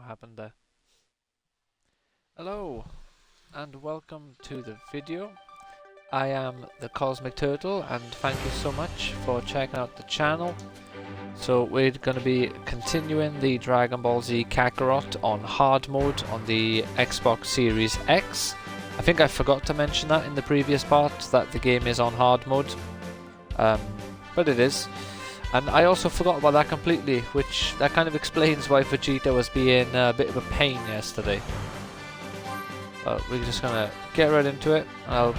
happened there? Hello, and welcome to the video. I am the Cosmic Turtle, and thank you so much for checking out the channel. So we're going to be continuing the Dragon Ball Z Kakarot on hard mode on the Xbox Series X. I think I forgot to mention that in the previous part, that the game is on hard mode. But it is. And I also forgot about that completely, which that kind of explains why Vegeta was being a bit of a pain yesterday. But we're just gonna get right into it. I'll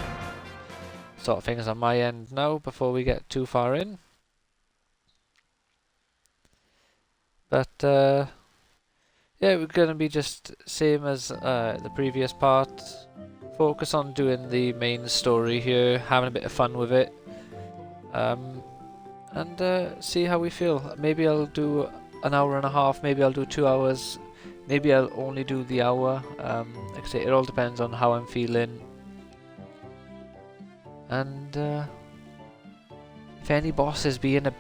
sort things on my end now before we get too far in. But yeah, we're gonna be just same as the previous part. Focus on doing the main story here, having a bit of fun with it. And see how we feel. Maybe I'll do an hour and a half, maybe I'll do 2 hours, maybe I'll only do the hour. Like I say, it all depends on how I'm feeling. And if any boss is being a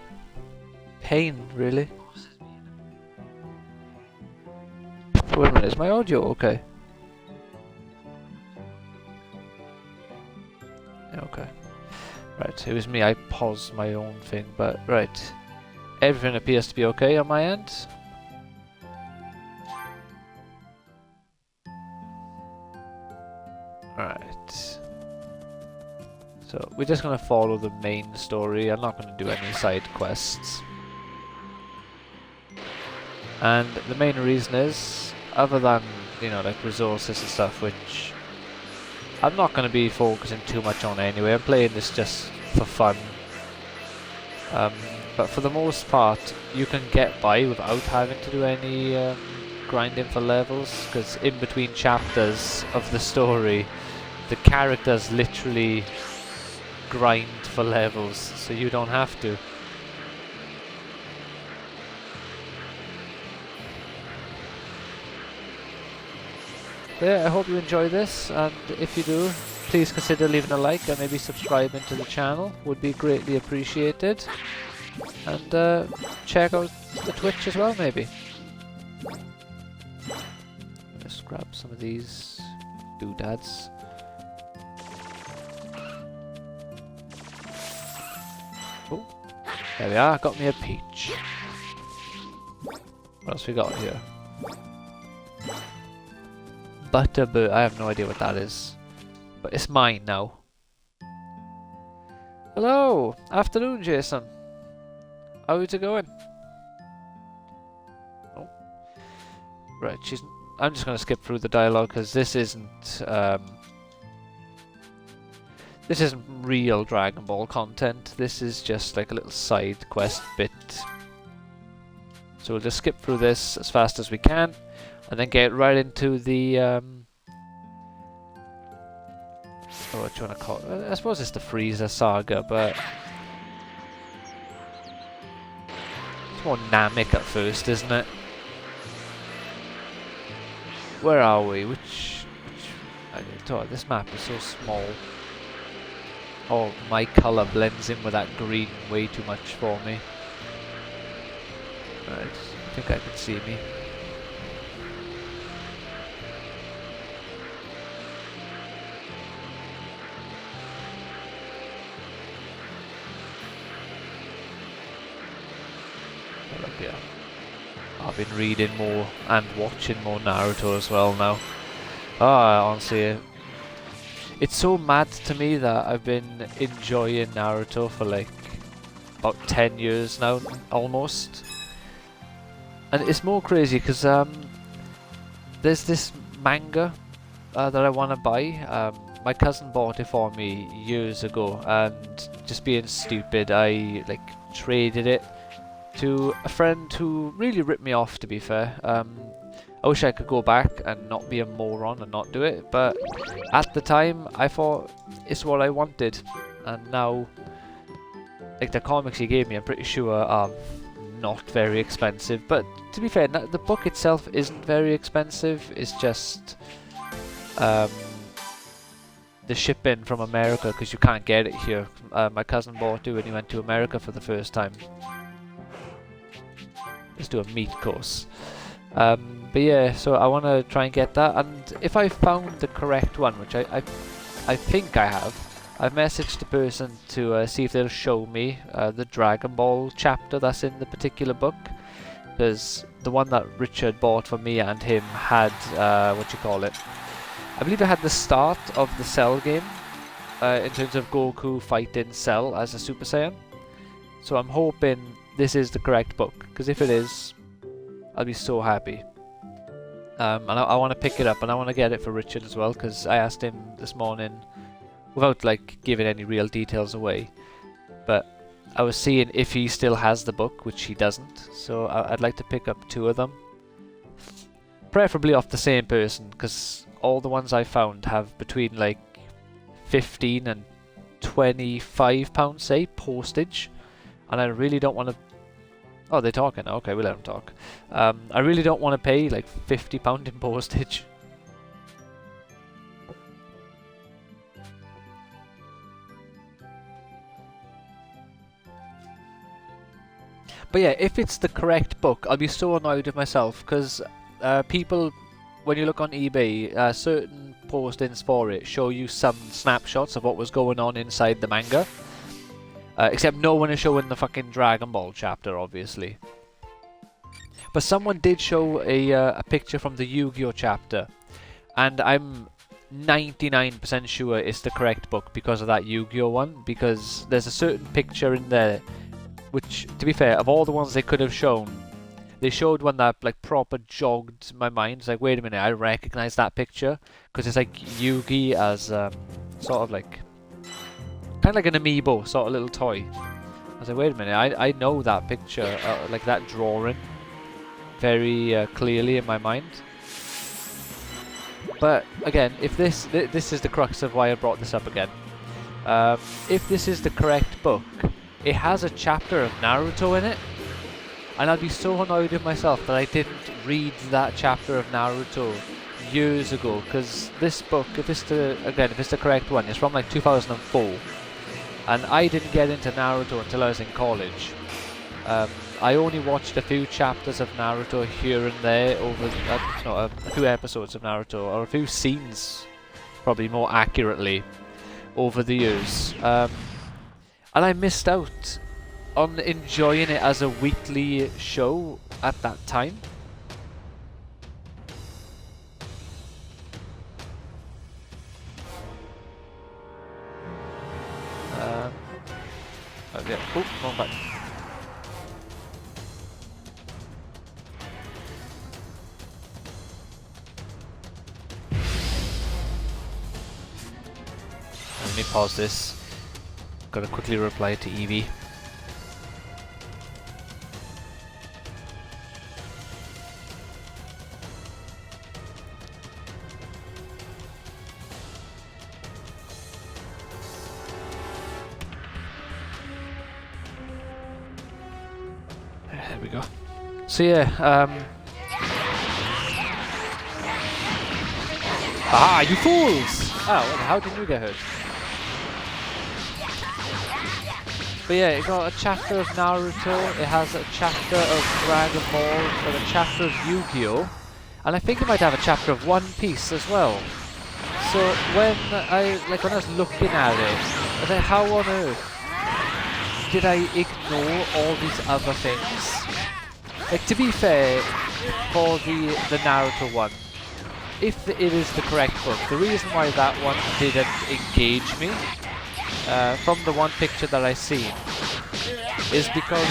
pain, really. Wait a minute, is my audio okay? Yeah, okay. Right, it was me, I paused my own thing, but right. Everything appears to be okay on my end. Right. So, we're just gonna follow the main story. I'm not gonna do any side quests. And the main reason is, other than, you know, like resources and stuff, which I'm not going to be focusing too much on anyway. I'm playing this just for fun. But for the most part, you can get by without having to do any grinding for levels, because in between chapters of the story, the characters literally grind for levels, so you don't have to. Yeah, I hope you enjoy this, and if you do, please consider leaving a like and maybe subscribing to the channel, would be greatly appreciated. And check out the Twitch as well, maybe. Let's grab some of these doodads. Oh, there we are, got me a peach. What else we got here? Butterbur, I have no idea what that is, but it's mine now. Hello, afternoon, Jason. How's it going? Oh, right. I'm just gonna skip through the dialogue because this isn't real Dragon Ball content. This is just like a little side quest bit. So we'll just skip through this as fast as we can. And then get right into the, what do you want to call it? I suppose it's the Frieza saga, but it's more Namek at first, isn't it? Where are we? I thought this map is so small. Oh, my colour blends in with that green way too much for me. Right, I think I can see me. Yeah, I've been reading more and watching more Naruto as well now. Honestly, it's so mad to me that I've been enjoying Naruto for like about 10 years now, almost. And it's more crazy because there's this manga that I want to buy. My cousin bought it for me years ago, and just being stupid, I like traded it to a friend who really ripped me off, to be fair. I wish I could go back and not be a moron and not do it, but at the time I thought it's what I wanted, and now like the comics he gave me, I'm pretty sure are not very expensive. But to be fair, the book itself isn't very expensive, it's just the shipping from America, because you can't get it here. My cousin bought it when he went to America for the first time. Let's do a meat course. But yeah, so I want to try and get that, and if I found the correct one, which I think I have, I've messaged the person to see if they'll show me the Dragon Ball chapter that's in the particular book, because the one that Richard bought for me and him had, what you call it, I believe it had the start of the Cell game, in terms of Goku fighting Cell as a Super Saiyan. So I'm hoping this is the correct book, because if it is, I'll be so happy. And I want to pick it up, and I want to get it for Richard as well, because I asked him this morning, without like giving any real details away, but I was seeing if he still has the book, which he doesn't, so I'd like to pick up 2 of them. Preferably off the same person, because all the ones I found have between like 15 and 25 pounds, say, postage, and I really don't want to. Oh, they're talking. Okay, we'll let them talk. I really don't want to pay like £50 in postage. But yeah, if it's the correct book, I'll be so annoyed with myself, because people, when you look on eBay, certain postings for it show you some snapshots of what was going on inside the manga. Except no one is showing the fucking Dragon Ball chapter, obviously. But someone did show a picture from the Yu-Gi-Oh chapter, and I'm 99% sure it's the correct book because of that Yu-Gi-Oh one, because there's a certain picture in there which, to be fair, of all the ones they could have shown, they showed one that like proper jogged my mind. It's like, wait a minute, I recognize that picture, because it's like Yugi as sort of like, kind of like an amiibo, sort of little toy. I was like, wait a minute, I know that picture, like that drawing, very clearly in my mind. But again, if this is the crux of why I brought this up again. If this is the correct book, it has a chapter of Naruto in it, and I'd be so annoyed with myself that I didn't read that chapter of Naruto years ago, because this book, if it's the correct one, it's from like 2004, and I didn't get into Naruto until I was in college. I only watched a few chapters of Naruto here and there over, a few episodes of Naruto, or a few scenes, probably more accurately, over the years. And I missed out on enjoying it as a weekly show at that time. Yeah. Oh, wrong button. Let me pause this. Gotta quickly reply to Evie. There we go. So yeah, ah, you fools! Oh, how did you get hurt? But yeah, it got a chapter of Naruto, it has a chapter of Dragon Ball, and a chapter of Yu-Gi-Oh! And I think it might have a chapter of One Piece as well. So when I was looking at it, I was like, how on earth did I ignore all these other things? Like, to be fair, for the Naruto one, if it is the correct book, the reason why that one didn't engage me, from the one picture that I seen, is because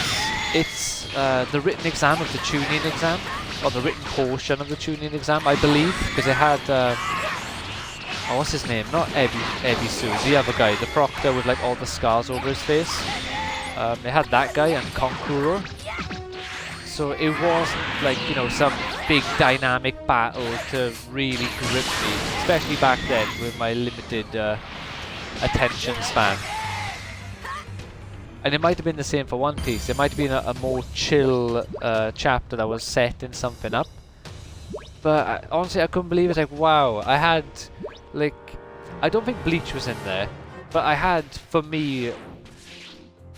it's the written exam of the tuning exam, or the written portion of the tuning exam, I believe, because it had, oh, what's his name? Not Ebisu, the other guy, the proctor with like all the scars over his face. It had that guy and Konkuro. So it wasn't like, you know, some big dynamic battle to really grip me, especially back then with my limited attention span. And it might have been the same for One Piece. It might have been a more chill chapter that was set in something up. But honestly, I couldn't believe it. Like, wow, I had, like, I don't think Bleach was in there, but I had, for me,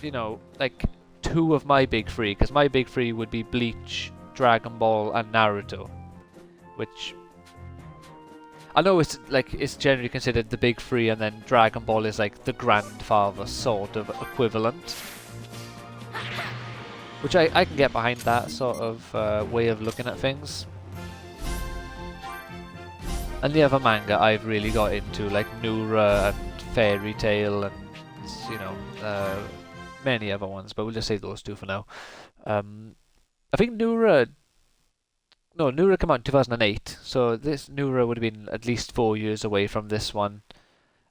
you know, like, two of my big three, because my big three would be Bleach, Dragon Ball and Naruto, which I know it's generally considered the big three, and then Dragon Ball is like the grandfather sort of equivalent. Which I can get behind that sort of way of looking at things. And the other manga I've really got into, like Nura and Fairy Tail and, you know, many other ones, but we'll just say those two for now. I think Nura came out in 2008, so this Nura would have been at least 4 years away from this one.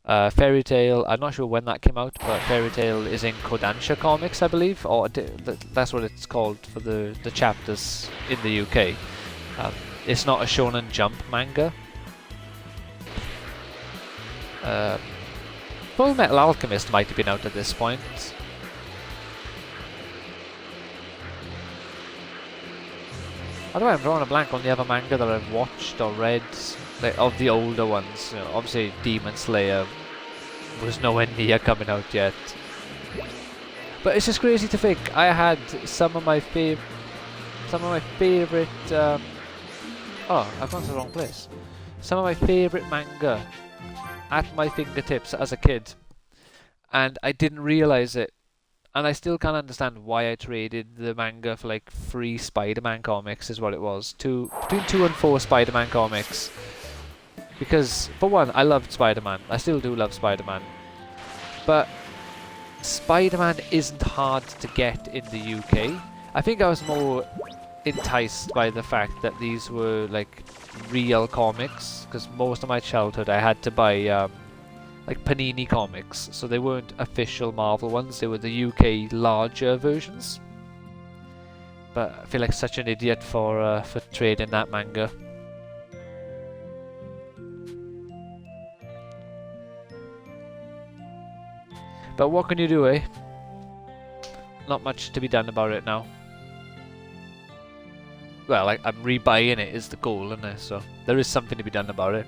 Fairy Tail, I'm not sure when that came out, but Fairy Tail is in Kodansha Comics, I believe, or that's what it's called for the chapters in the UK. It's not a Shonen Jump manga. Full Metal Alchemist might have been out at this point. I don't know, I'm drawing a blank on the other manga that I've watched or read, like, of the older ones. You know, obviously Demon Slayer was nowhere near coming out yet. But it's just crazy to think I had some of my favourite. Oh, I've gone to the wrong place. Some of my favourite manga at my fingertips as a kid, and I didn't realise it. And I still can't understand why I traded the manga for like 3 Spider-Man comics, is what it was. Between 2 and 4 Spider-Man comics. Because, for one, I loved Spider-Man. I still do love Spider-Man. But Spider-Man isn't hard to get in the UK. I think I was more enticed by the fact that these were like real comics. Because most of my childhood I had to buy like Panini comics, so they weren't official Marvel ones, they were the UK larger versions. But I feel like such an idiot for trading that manga. But what can you do, eh? Not much to be done about it now. Well, like, I'm rebuying it is the goal, isn't it? So there is something to be done about it.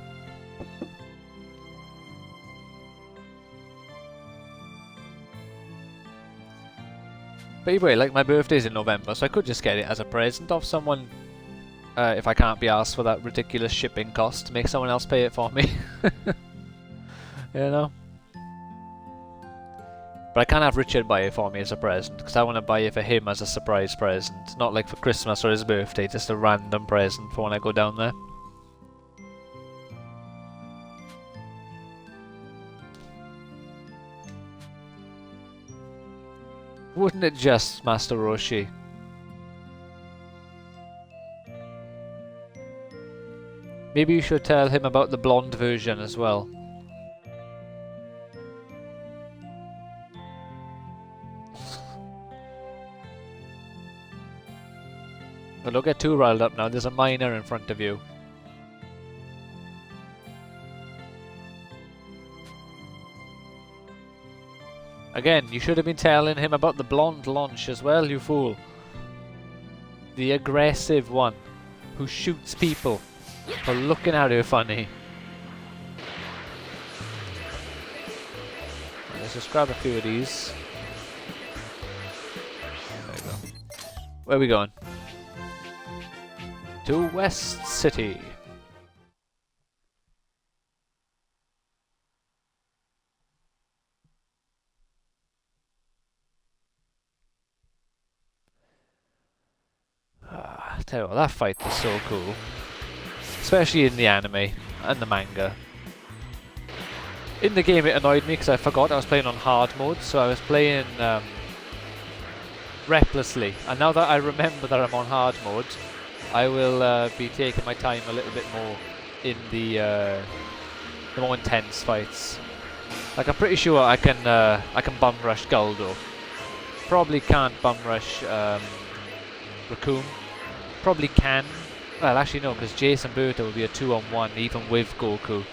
But anyway, like, my birthday's in November, so I could just get it as a present off someone. If I can't be asked for that ridiculous shipping cost, to make someone else pay it for me. You know? But I can't have Richard buy it for me as a present, because I want to buy it for him as a surprise present. Not like for Christmas or his birthday, just a random present for when I go down there. Wouldn't it just, Master Roshi? Maybe you should tell him about the blonde version as well. But don't get too riled up now, there's a miner in front of you. Again, you should have been telling him about the blonde launch as well, you fool. The aggressive one, who shoots people for looking at her funny. Let's just grab a few of these. There we go. Where are we going? To West City. I tell you what, that fight was so cool. Especially in the anime and the manga. In the game it annoyed me because I forgot I was playing on hard mode, so I was playing recklessly. And now that I remember that I'm on hard mode, I will be taking my time a little bit more in the more intense fights. Like, I'm pretty sure I can bum rush Guldo. Probably can't bum rush Raccoon. Probably can. Well, actually no, because Jason Berta will be a 2-on-1 even with Goku.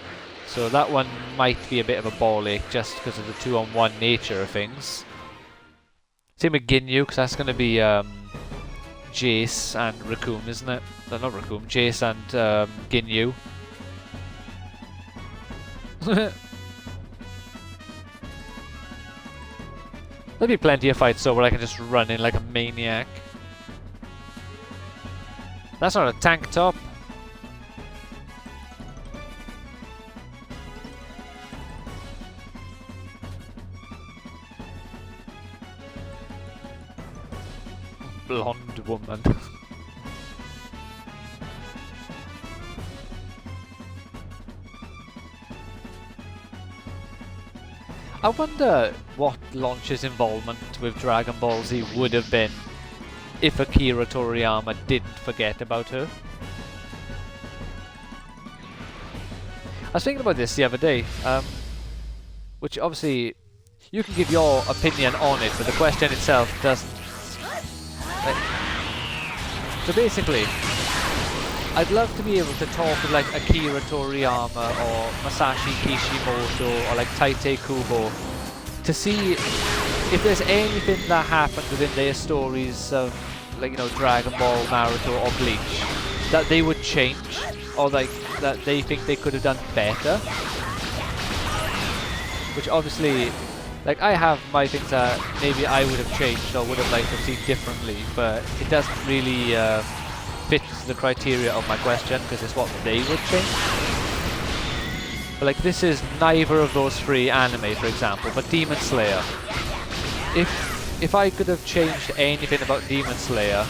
So that one might be a bit of a ball ache just because of the 2-on-1 nature of things. Same with Ginyu, because that's going to be Jace and Raccoon, isn't it? No, not Raccoon. Jace and Ginyu. There'll be plenty of fights though where I can just run in like a maniac. That's not a tank top. Blonde woman. I wonder what Launch's involvement with Dragon Ball Z would have been if Akira Toriyama didn't forget about her. I was thinking about this the other day, which obviously you can give your opinion on it, but the question itself doesn't. So basically, I'd love to be able to talk with like Akira Toriyama or Masashi Kishimoto or like Tite Kubo to see if there's anything that happened within their stories of, like, you know, Dragon Ball, Naruto or Bleach that they would change, or like that they think they could have done better. Which obviously, like, I have my things that maybe I would have changed or would have liked to have seen differently, but it doesn't really fit the criteria of my question because it's what they would change. But like, this is neither of those three anime, for example, but Demon Slayer. If I could have changed anything about Demon Slayer,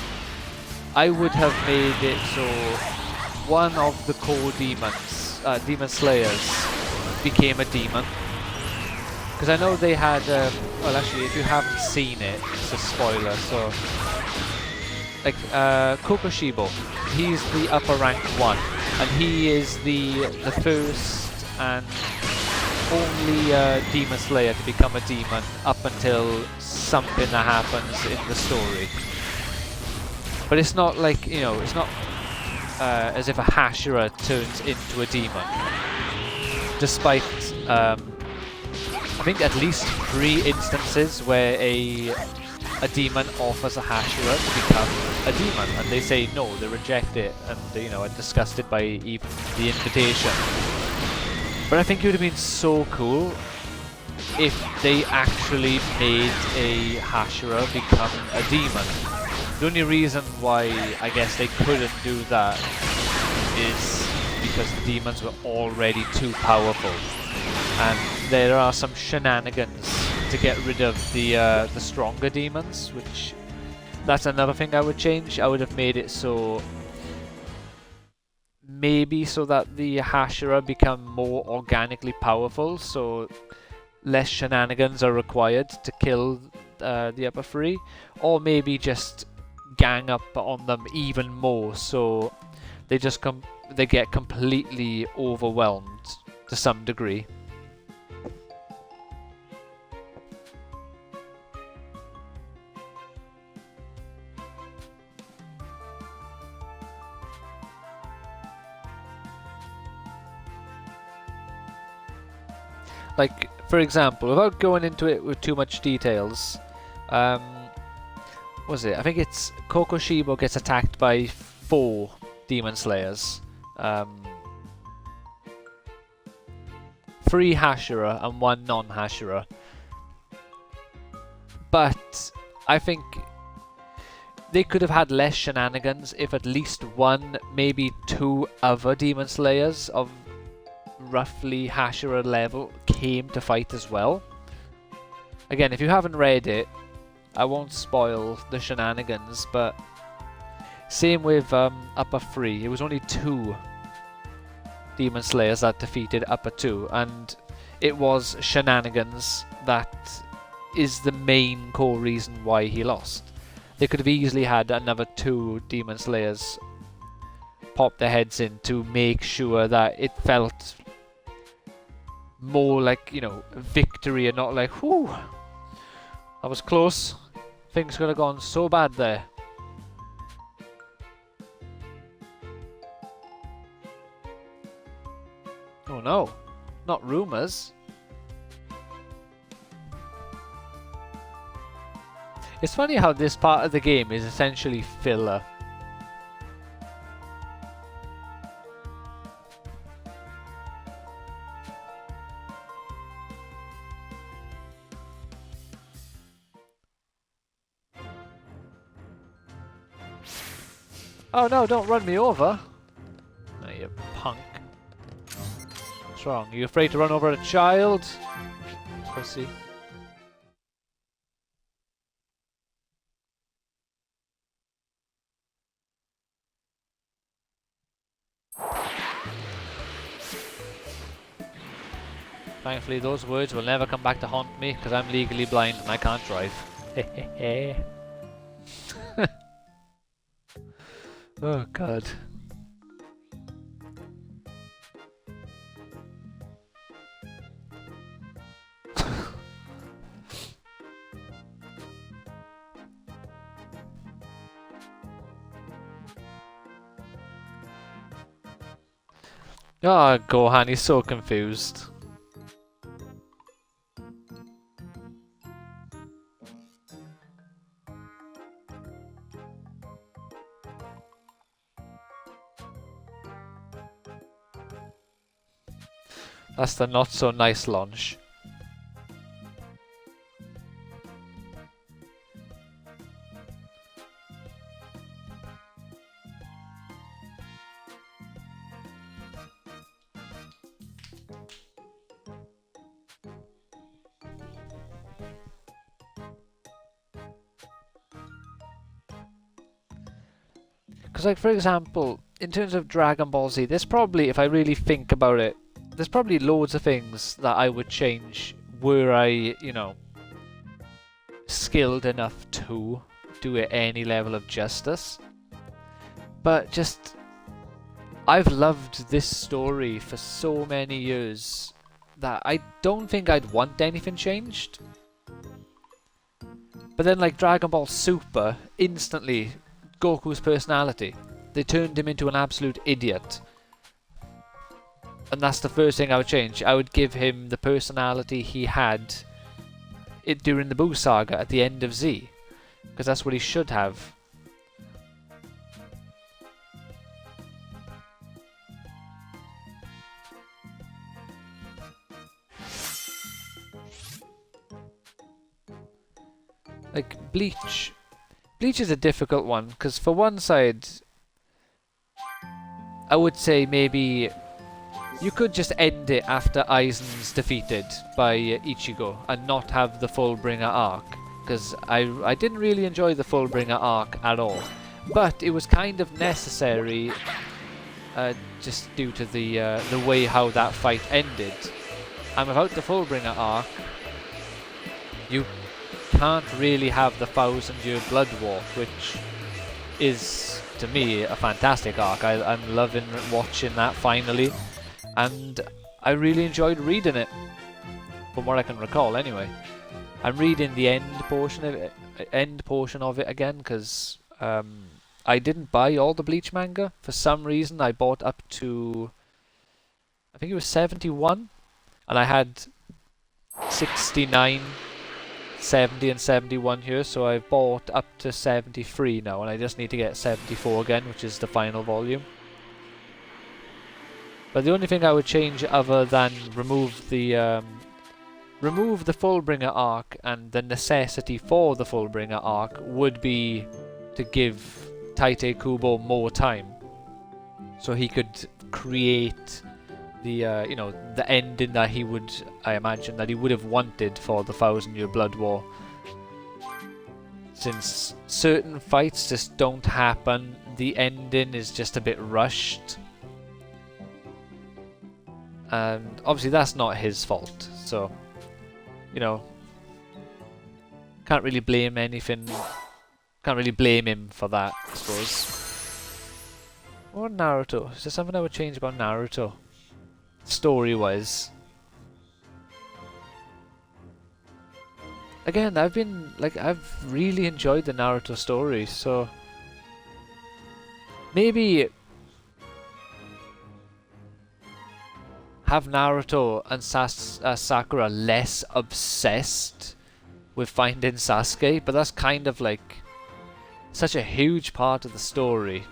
I would have made it so one of the core demons, Demon Slayers, became a demon. Because I know they had, well actually if you haven't seen it, it's a spoiler, so... Like, Kokoshibo, he's the upper rank one, and he is the first and only Demon Slayer to become a demon up until something that happens in the story. But it's not like, you know, it's not as if a Hashira turns into a demon. Despite, I think at least 3 instances where a demon offers a Hashira to become a demon, and they say no, they reject it, and you know, are disgusted by even the invitation. But I think it would have been so cool if they actually made a Hashira become a demon. The only reason why I guess they couldn't do that is because the demons were already too powerful, and there are some shenanigans to get rid of the stronger demons, which that's another thing I would change. I would have made it so maybe so that the Hashira become more organically powerful, so less shenanigans are required to kill the upper 3, or maybe just gang up on them even more, so they just they get completely overwhelmed to some degree. Like, for example, without going into it with too much details, what was it? I think it's Kokoshibo gets attacked by 4 Demon Slayers. 3 Hashira and 1 non-Hashira. But I think they could have had less shenanigans if at least 1, maybe 2 other Demon Slayers of roughly Hashira level came to fight as well. Again, if you haven't read it, I won't spoil the shenanigans, but same with Upper 3. It was only 2 Demon Slayers that defeated Upper 2, and it was shenanigans that is the main core reason why he lost. They could have easily had another 2 Demon Slayers pop their heads in to make sure that it felt more like, you know, victory and not like, whew, that was close. Things could have gone so bad there. Oh no, not rumors. It's funny how this part of the game is essentially filler. Oh no, don't run me over! No, you punk. What's wrong? Are you afraid to run over a child? Pussy. Thankfully, those words will never come back to haunt me because I'm legally blind and I can't drive. Hehehe. Oh god. Oh, Gohan, he's so confused. That's the not so nice launch. Because, like, for example, in terms of Dragon Ball Z, there's probably, if I really think about it, there's probably loads of things that I would change were I, you know, skilled enough to do it any level of justice. But just, I've loved this story for so many years that I don't think I'd want anything changed. But then, like, Dragon Ball Super, instantly, Goku's personality. They turned him into an absolute idiot. And that's the first thing I would change. I would give him the personality he had during the Buu saga at the end of Z. Because that's what he should have. Like, Bleach. Bleach is a difficult one, because for one side, I would say maybe you could just end it after Aizen's defeated by Ichigo and not have the Fullbringer arc, because I didn't really enjoy the Fullbringer arc at all, but it was kind of necessary just due to the way how that fight ended. And without the Fullbringer arc, you can't really have the 1,000-year blood war, which is, to me, a fantastic arc. I'm loving watching that finally, and I really enjoyed reading it, from what I can recall anyway. I'm reading the end portion of it again, because I didn't buy all the Bleach manga. For some reason I bought up to, I think it was 71, and I had 69, 70 and 71 here, so I've bought up to 73 now, and I just need to get 74 again, which is the final volume. But the only thing I would change, other than remove the Fullbringer arc and the necessity for the Fullbringer arc, would be to give Tite Kubo more time, so he could create the you know, the ending that he would, I imagine, that he would have wanted for the 1,000-year blood war. Since certain fights just don't happen, the ending is just a bit rushed, and obviously that's not his fault, so, you know, can't really blame anything, can't really blame him for that, I suppose. Or Naruto, is there something I would change about Naruto? Story-wise. Again, I've really enjoyed the Naruto story, so maybe have Naruto and Sakura less obsessed with finding Sasuke, but that's kind of like such a huge part of the story.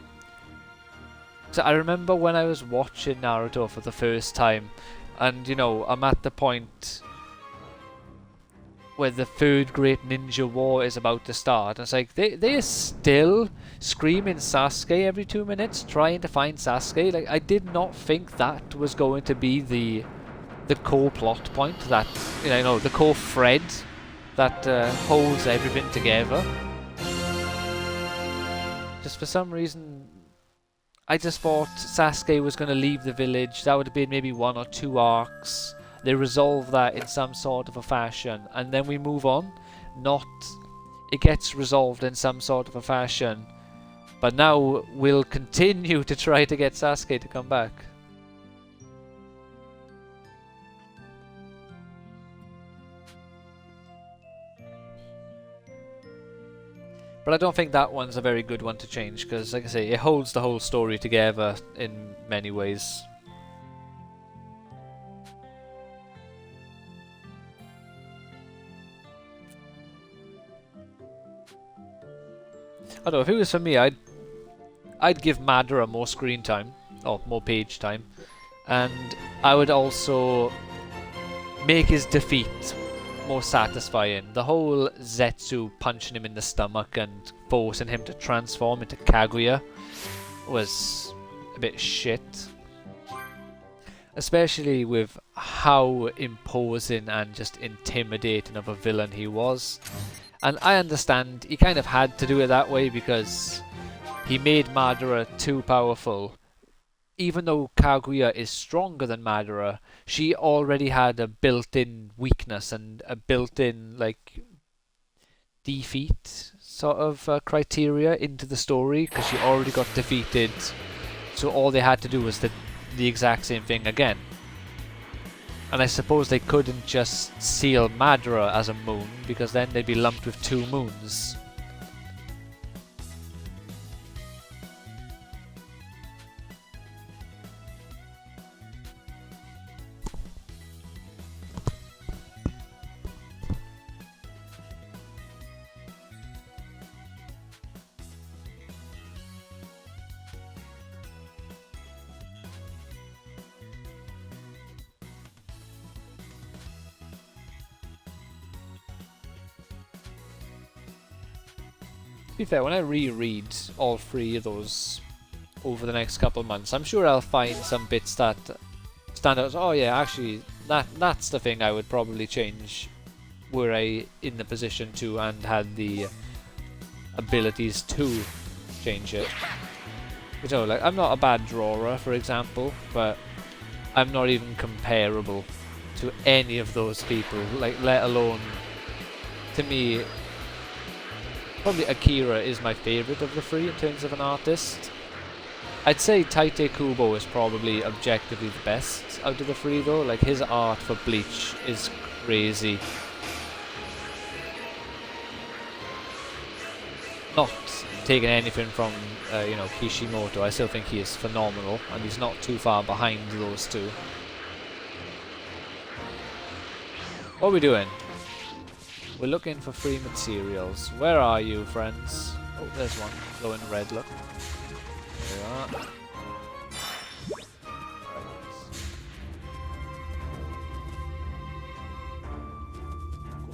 So I remember when I was watching Naruto for the first time, and, you know, I'm at the point where the third great ninja war is about to start, and it's like, they are still screaming Sasuke every 2 minutes, trying to find Sasuke. Like, I did not think that was going to be the core plot point, that, you know, the core thread that holds everything together. Just for some reason, I just thought Sasuke was going to leave the village. That would have been maybe 1 or 2 arcs. They resolve that in some sort of a fashion, and then we move on. Not, it gets resolved in some sort of a fashion, but now we'll continue to try to get Sasuke to come back. But I don't think that one's a very good one to change, because, like I say, it holds the whole story together in many ways. I don't know, if it was for me, I'd give Madara more screen time, or more page time, and I would also make his defeat more satisfying. The whole Zetsu punching him in the stomach and forcing him to transform into Kaguya was a bit shit. Especially with how imposing and just intimidating of a villain he was. And I understand he kind of had to do it that way because he made Madara too powerful. Even though Kaguya is stronger than Madara, she already had a built-in weakness and a built-in, like, defeat sort of criteria into the story, because she already got defeated, so all they had to do was the exact same thing again. And I suppose they couldn't just seal Madara as a moon, because then they'd be lumped with 2 moons. To be fair, when I reread all 3 of those over the next couple of months, I'm sure I'll find some bits that stand out as, oh yeah, actually, that's the thing I would probably change were I in the position to and had the abilities to change it. But you know, like, I'm not a bad drawer, for example, but I'm not even comparable to any of those people, like, let alone, to me, probably Akira is my favourite of the 3 in terms of an artist. I'd say Tite Kubo is probably objectively the best out of the 3 though. Like, his art for Bleach is crazy. Not taking anything from, you know, Kishimoto. I still think he is phenomenal, and he's not too far behind those 2. What are we doing? We're looking for free materials. Where are you, friends? Oh, there's one. Glowing red, look. There we are. Right.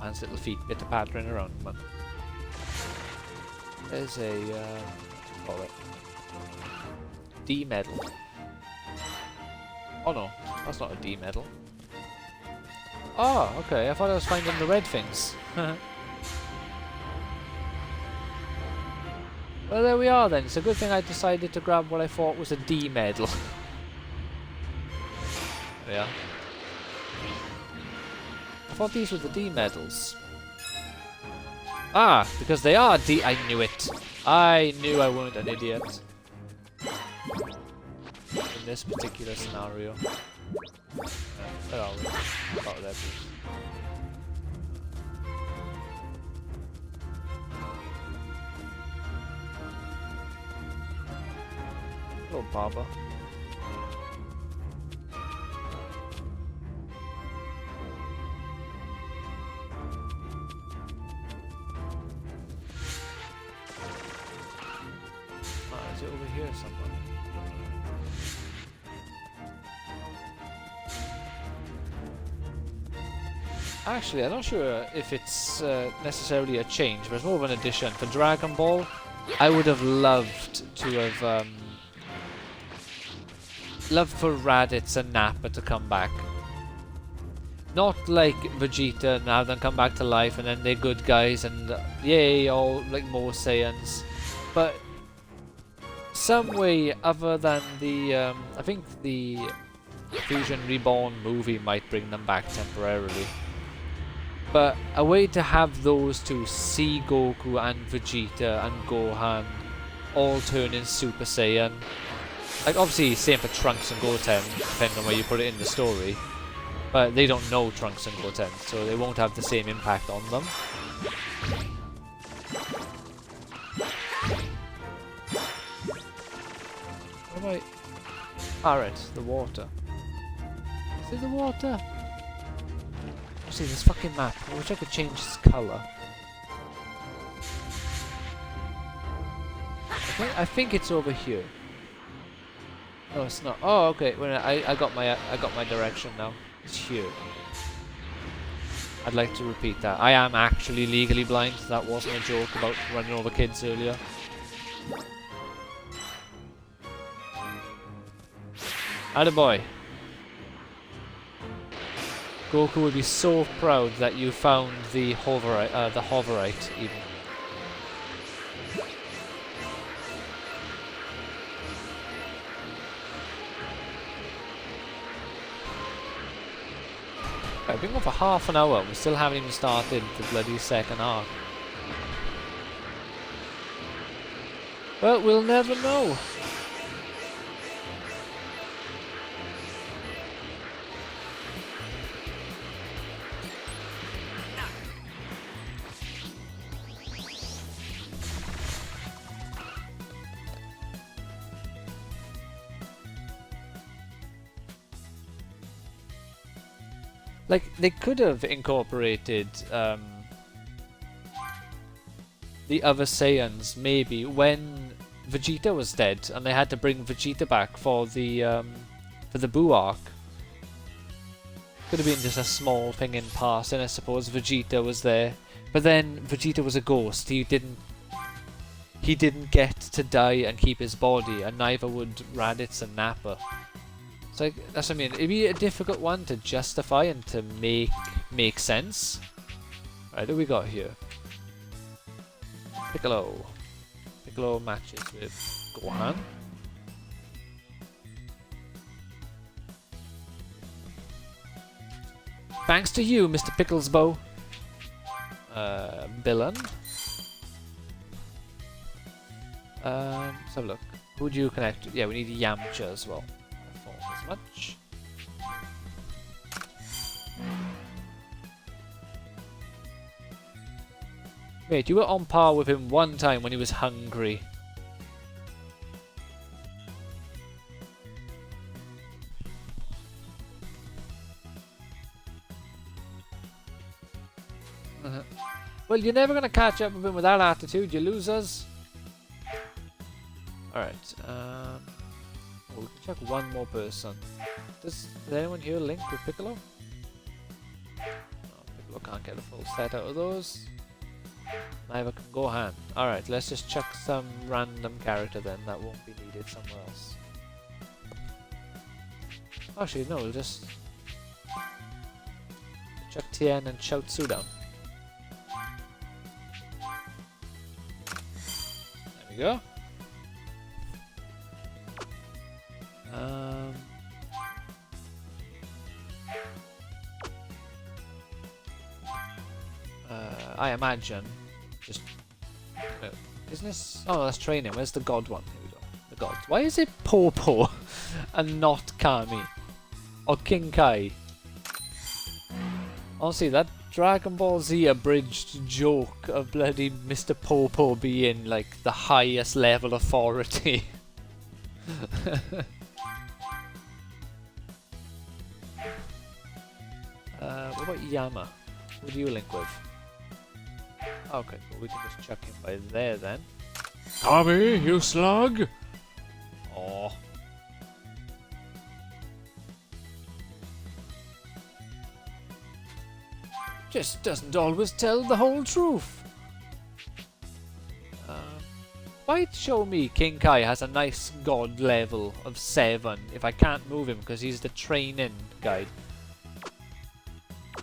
Man's little feet get to pattering around, man. There's a, what do you call it? D medal. Oh no, that's not a D medal. Oh, okay, I thought I was finding the red things. Well, there we are then. It's a good thing I decided to grab what I thought was a D medal. Yeah. I thought these were the D medals. Ah, because they are D. I knew it. I knew I weren't an idiot. In this particular scenario. Where are we? Oh, there, please. Hello, Baba. Ah, is it over here somewhere? Actually, I'm not sure if it's necessarily a change, but it's more of an addition. For Dragon Ball, I would have loved to have loved for Raditz and Nappa to come back. Not like Vegeta and have them come back to life and then they're good guys and yay, all like more Saiyans. But some way other than the I think the Fusion Reborn movie might bring them back temporarily. But a way to have those two, see Goku and Vegeta and Gohan, all turn in Super Saiyan. Like obviously same for Trunks and Goten, depending on where you put it in the story. But they don't know Trunks and Goten, so they won't have the same impact on them. What am I... Alright, the water. Is it the water? See this fucking map. I wish I could change its colour. I think it's over here. No, it's not. Oh, okay. Wait, I got my direction now. It's here. I'd like to repeat that. I am actually legally blind. That wasn't a joke about running over kids earlier. Attaboy. Goku would be so proud that you found the Hoverite, even. I've been on for half an hour, we still haven't even started the bloody second arc. Well, we'll never know. Like, they could have incorporated the other Saiyans, maybe, when Vegeta was dead, and they had to bring Vegeta back for the Buu arc. Could have been just a small thing in passing, I suppose. Vegeta was there, but then Vegeta was a ghost. He didn't get to die and keep his body, and neither would Raditz and Nappa. So that's what I mean. It'd be a difficult one to justify and to make sense. Right, who we got here? Piccolo. Piccolo matches with Gohan. Thanks to you, Mr. Picklesbow. Villain. Let's have a look. Who would you connect to? Yeah, we need Yamcha as well. As much. Wait, you were on par with him one time when he was hungry. Well, you're never gonna catch up with him with that attitude, you losers. Alright, we can check one more person. Does anyone here link with Piccolo? No, Piccolo can't get a full set out of those. Neither can Gohan. Alright, let's just check some random character then that won't be needed somewhere else. Actually, no, we'll just check Tien and Chaozu down. There we go. I imagine just isn't this? Oh, that's training. Where's the god one? Here we go. The gods. Why is it Popo and not Kami or King Kai? Honestly, that Dragon Ball Z abridged joke of bloody Mr. Popo being like the highest level authority. What about Yama? Who do you link with? Okay, well we can just chuck him by there then. Kami, you slug! Oh. Just doesn't always tell the whole truth. Why show me King Kai has a nice god level of 7 if I can't move him because he's the training guide?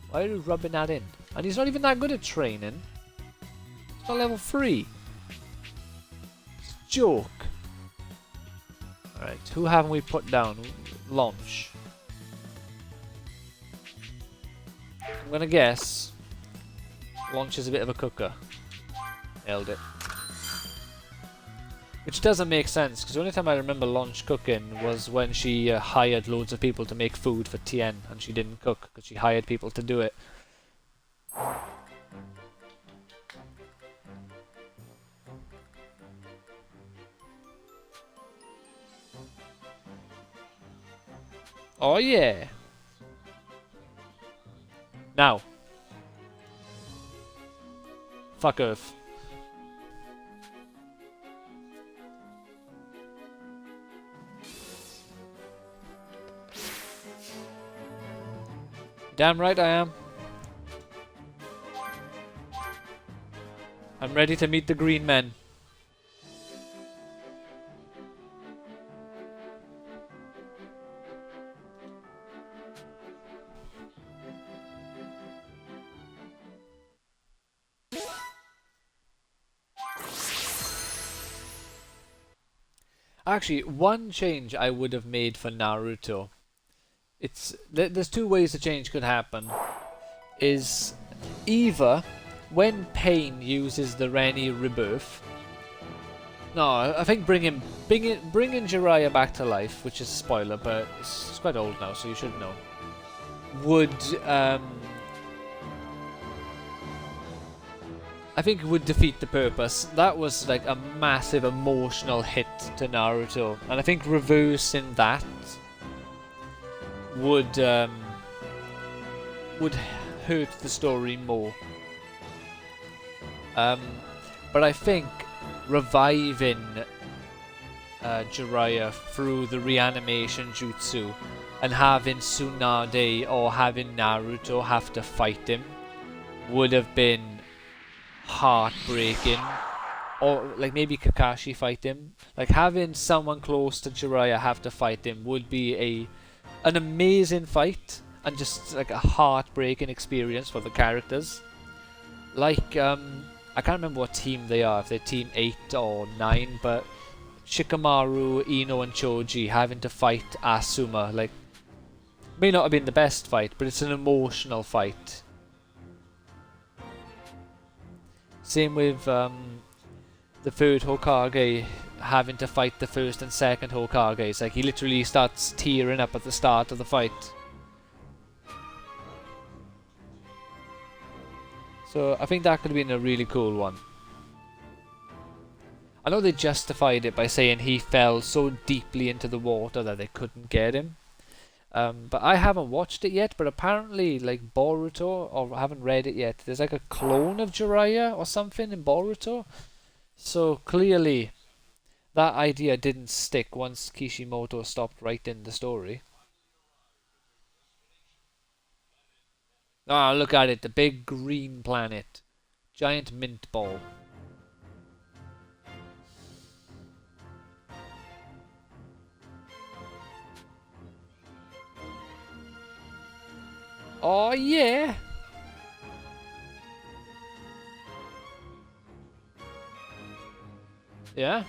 Why are you rubbing that in? And he's not even that good at training. He's not level 3. It's a joke. Alright, who haven't we put down? Launch. I'm gonna guess Launch is a bit of a cooker. Nailed it. Which doesn't make sense, because the only time I remember Launch cooking was when she hired loads of people to make food for Tien, and she didn't cook, because she hired people to do it. Oh yeah! Now. Fuck Earth. Damn right I am. I'm ready to meet the green men. Actually, one change I would have made for Naruto. There's two ways the change could happen. Is either when Pain uses the Rennie rebirth. No, I think bringing Jiraiya back to life, which is a spoiler, but it's quite old now, so you should know. Would I think it would defeat the purpose. That was like a massive emotional hit to Naruto, and I think reversing that would hurt the story more. But I think reviving Jiraiya through the reanimation jutsu and having Tsunade or having Naruto have to fight him would have been heartbreaking. Or like maybe Kakashi fight him. Like having someone close to Jiraiya have to fight him would be an amazing fight and just like a heartbreaking experience for the characters. Like I can't remember what team they are, if they're team 8 or 9, but Shikamaru, Ino and Choji having to fight Asuma, like, may not have been the best fight, but it's an emotional fight. Same with the third Hokage having to fight the first and second Hokages. Like, he literally starts tearing up at the start of the fight. So I think that could have been a really cool one. I know they justified it by saying he fell so deeply into the water that they couldn't get him. But I haven't watched it yet, but apparently, like Boruto, or I haven't read it yet, there's like a clone of Jiraiya or something in Boruto. So clearly, that idea didn't stick once Kishimoto stopped writing the story. Ah, look at it, the big green planet. Giant mint ball. Oh yeah! Yeah?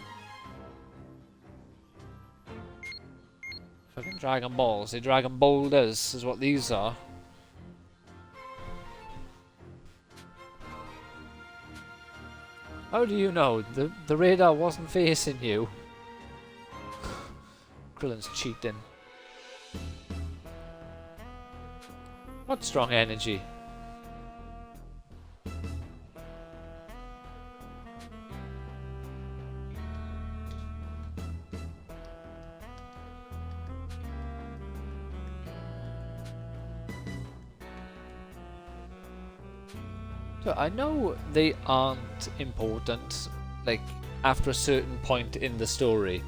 Fucking Dragon Balls. The Dragon Boulders is what these are. How do you know? The radar wasn't facing you. Krillin's cheating. What strong energy? So I know they aren't important, like, after a certain point in the story.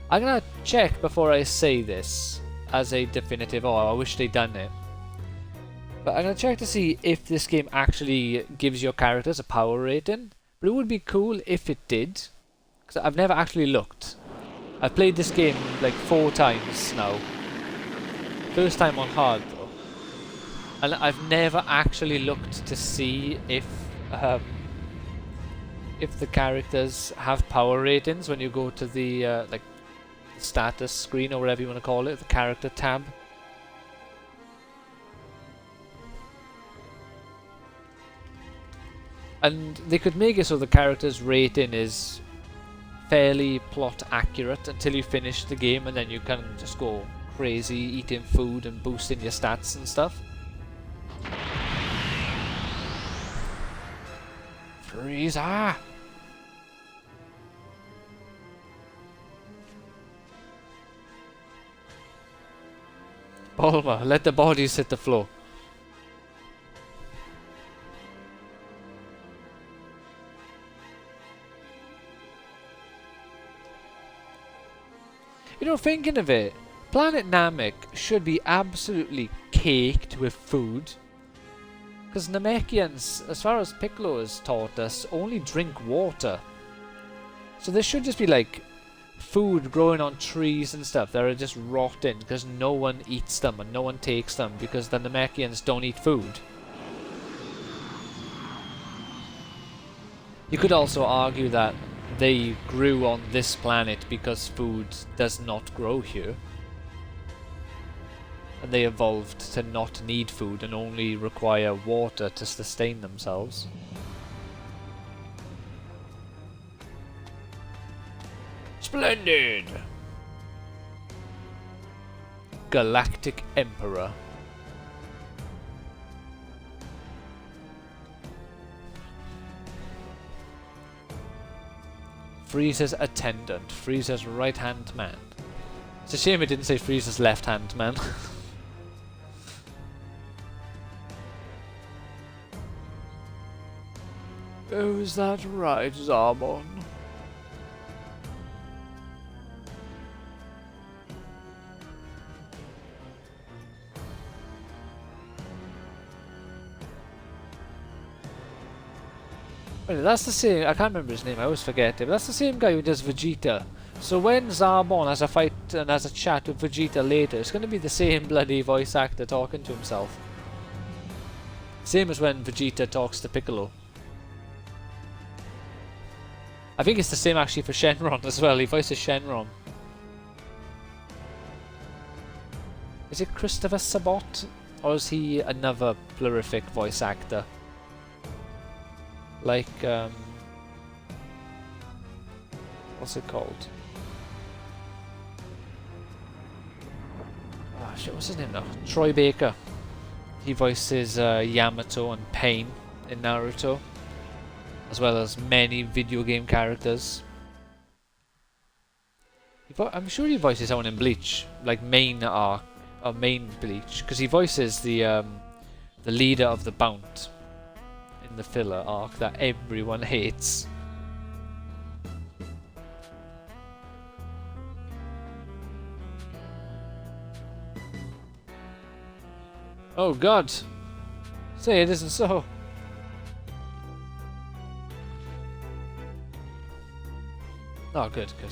I'm gonna check before I say this as a definitive, oh, I wish they'd done it. But I'm gonna check to see if this game actually gives your characters a power rating. But it would be cool if it did, 'Cause I've never actually looked. I've played this game like 4 times now. First time on hard though. And I've never actually looked to see if the characters have power ratings when you go to the like status screen or whatever you want to call it, the character tab. And they could make it so the character's rating is fairly plot accurate until you finish the game, and then you can just go crazy eating food and boosting your stats and stuff. Freezer! Bulma, let the bodies hit the floor. You know, thinking of it, Planet Namek should be absolutely caked with food. Because Namekians, as far as Piccolo has taught us, only drink water. So there should just be like food growing on trees and stuff that are just rotting because no one eats them and no one takes them because the Namekians don't eat food. You could also argue that they grew on this planet because food does not grow here. And they evolved to not need food and only require water to sustain themselves. Splendid! Galactic Emperor. Frieza's attendant. Frieza's right-hand man. It's a shame it didn't say Frieza's left-hand man. Oh, is that right, Zarbon? Wait, that's the same. I can't remember his name. I always forget it. But that's the same guy who does Vegeta. So when Zarbon has a fight and has a chat with Vegeta later, it's going to be the same bloody voice actor talking to himself. Same as when Vegeta talks to Piccolo. I think it's the same actually for Shenron as well. He voices Shenron. Is it Christopher Sabat? Or is he another plurific voice actor? Like, what's it called? Oh shit, what's his name now? Troy Baker. He voices Yamato and Pain in Naruto, as well as many video game characters. I'm sure he voices someone in Bleach, like main arc or main Bleach, because he voices the leader of the Bount in the filler arc that everyone hates. Oh God! Say it isn't so. Oh, good, good.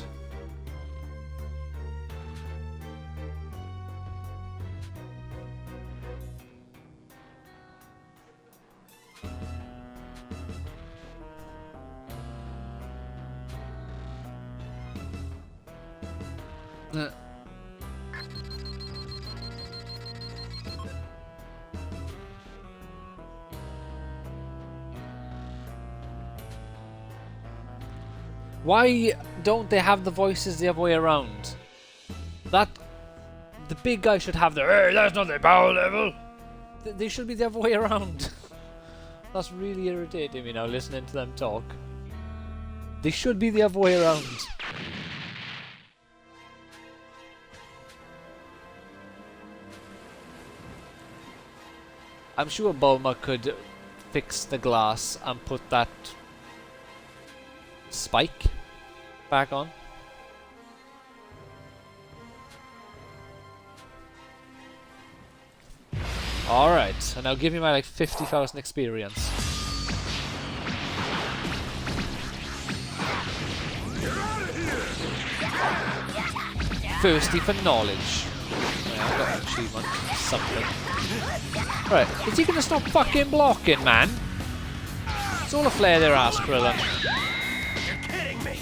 Why don't they have the voices the other way around? The big guy should have the "Hey, that's not the power level." They should be the other way around. That's really irritating me now listening to them talk. They should be the other way around. I'm sure Bulma could fix the glass and put that spike back on. Alright, so now give me my like 50,000 experience. thirsty for knowledge. Yeah, I got an achievement. Something. Right, is he gonna stop fucking blocking, man? It's all a flare their ass, Krillin. You're kidding me.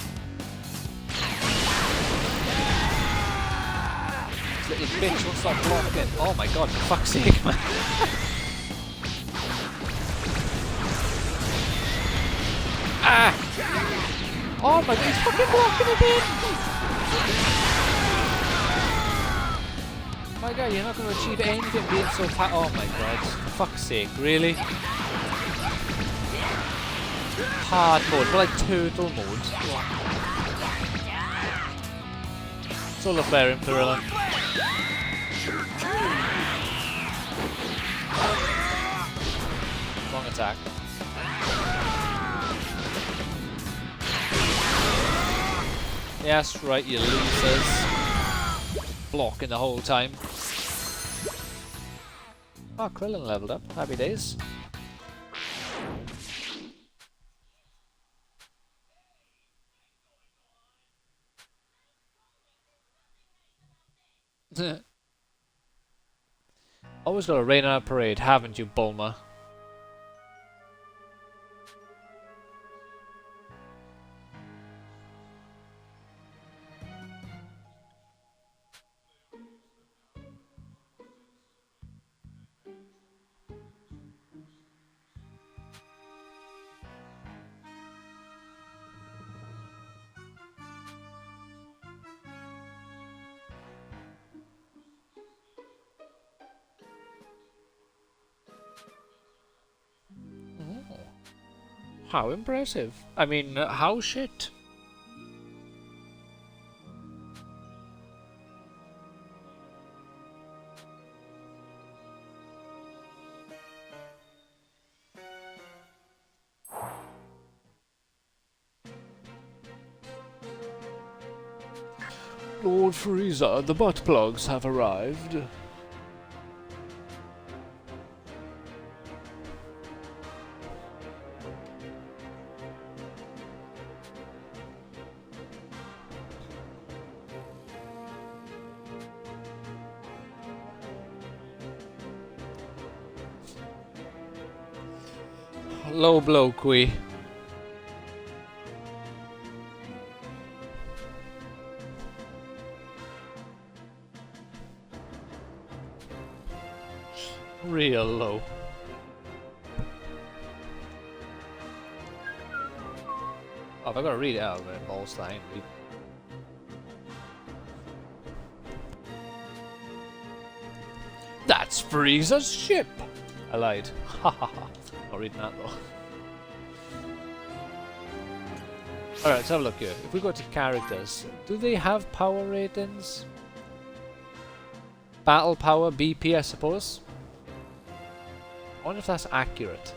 This little bitch won't stop blocking. Oh my god, for fuck's sake, man. Ah! Oh my god, he's fucking blocking again! My god, you're not going to achieve anything being so fat. Oh my god, for fuck's sake, really? Hard mode, but like turtle mode. Solar flare in Gorilla. Wrong attack. Yes, right, you losers. Blocking the whole time. Oh, Krillin leveled up. Happy days. Always got to rain on a parade, haven't you, Bulma? How impressive. I mean, how shit. Lord Frieza, the butt plugs have arrived. Low blow, Kui. Real low. Oh, if I gotta read it out of it, balls thing. That's Frieza's ship! I lied. Hahaha. Not reading that though. Alright, let's have a look here. If we go to characters, do they have power ratings? Battle power, BP, I suppose. I wonder if that's accurate.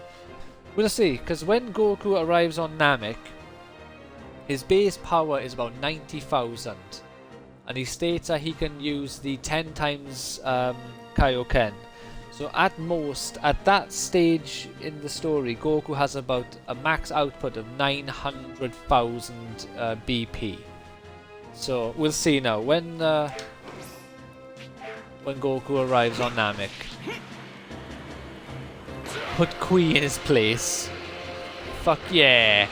We'll see, because when Goku arrives on Namek, his base power is about 90,000. And he states that he can use the 10 times Kaioken. So at most, at that stage in the story, Goku has about a max output of 900,000 BP. So we'll see now. When Goku arrives on Namek, put Kui in his place. Fuck yeah!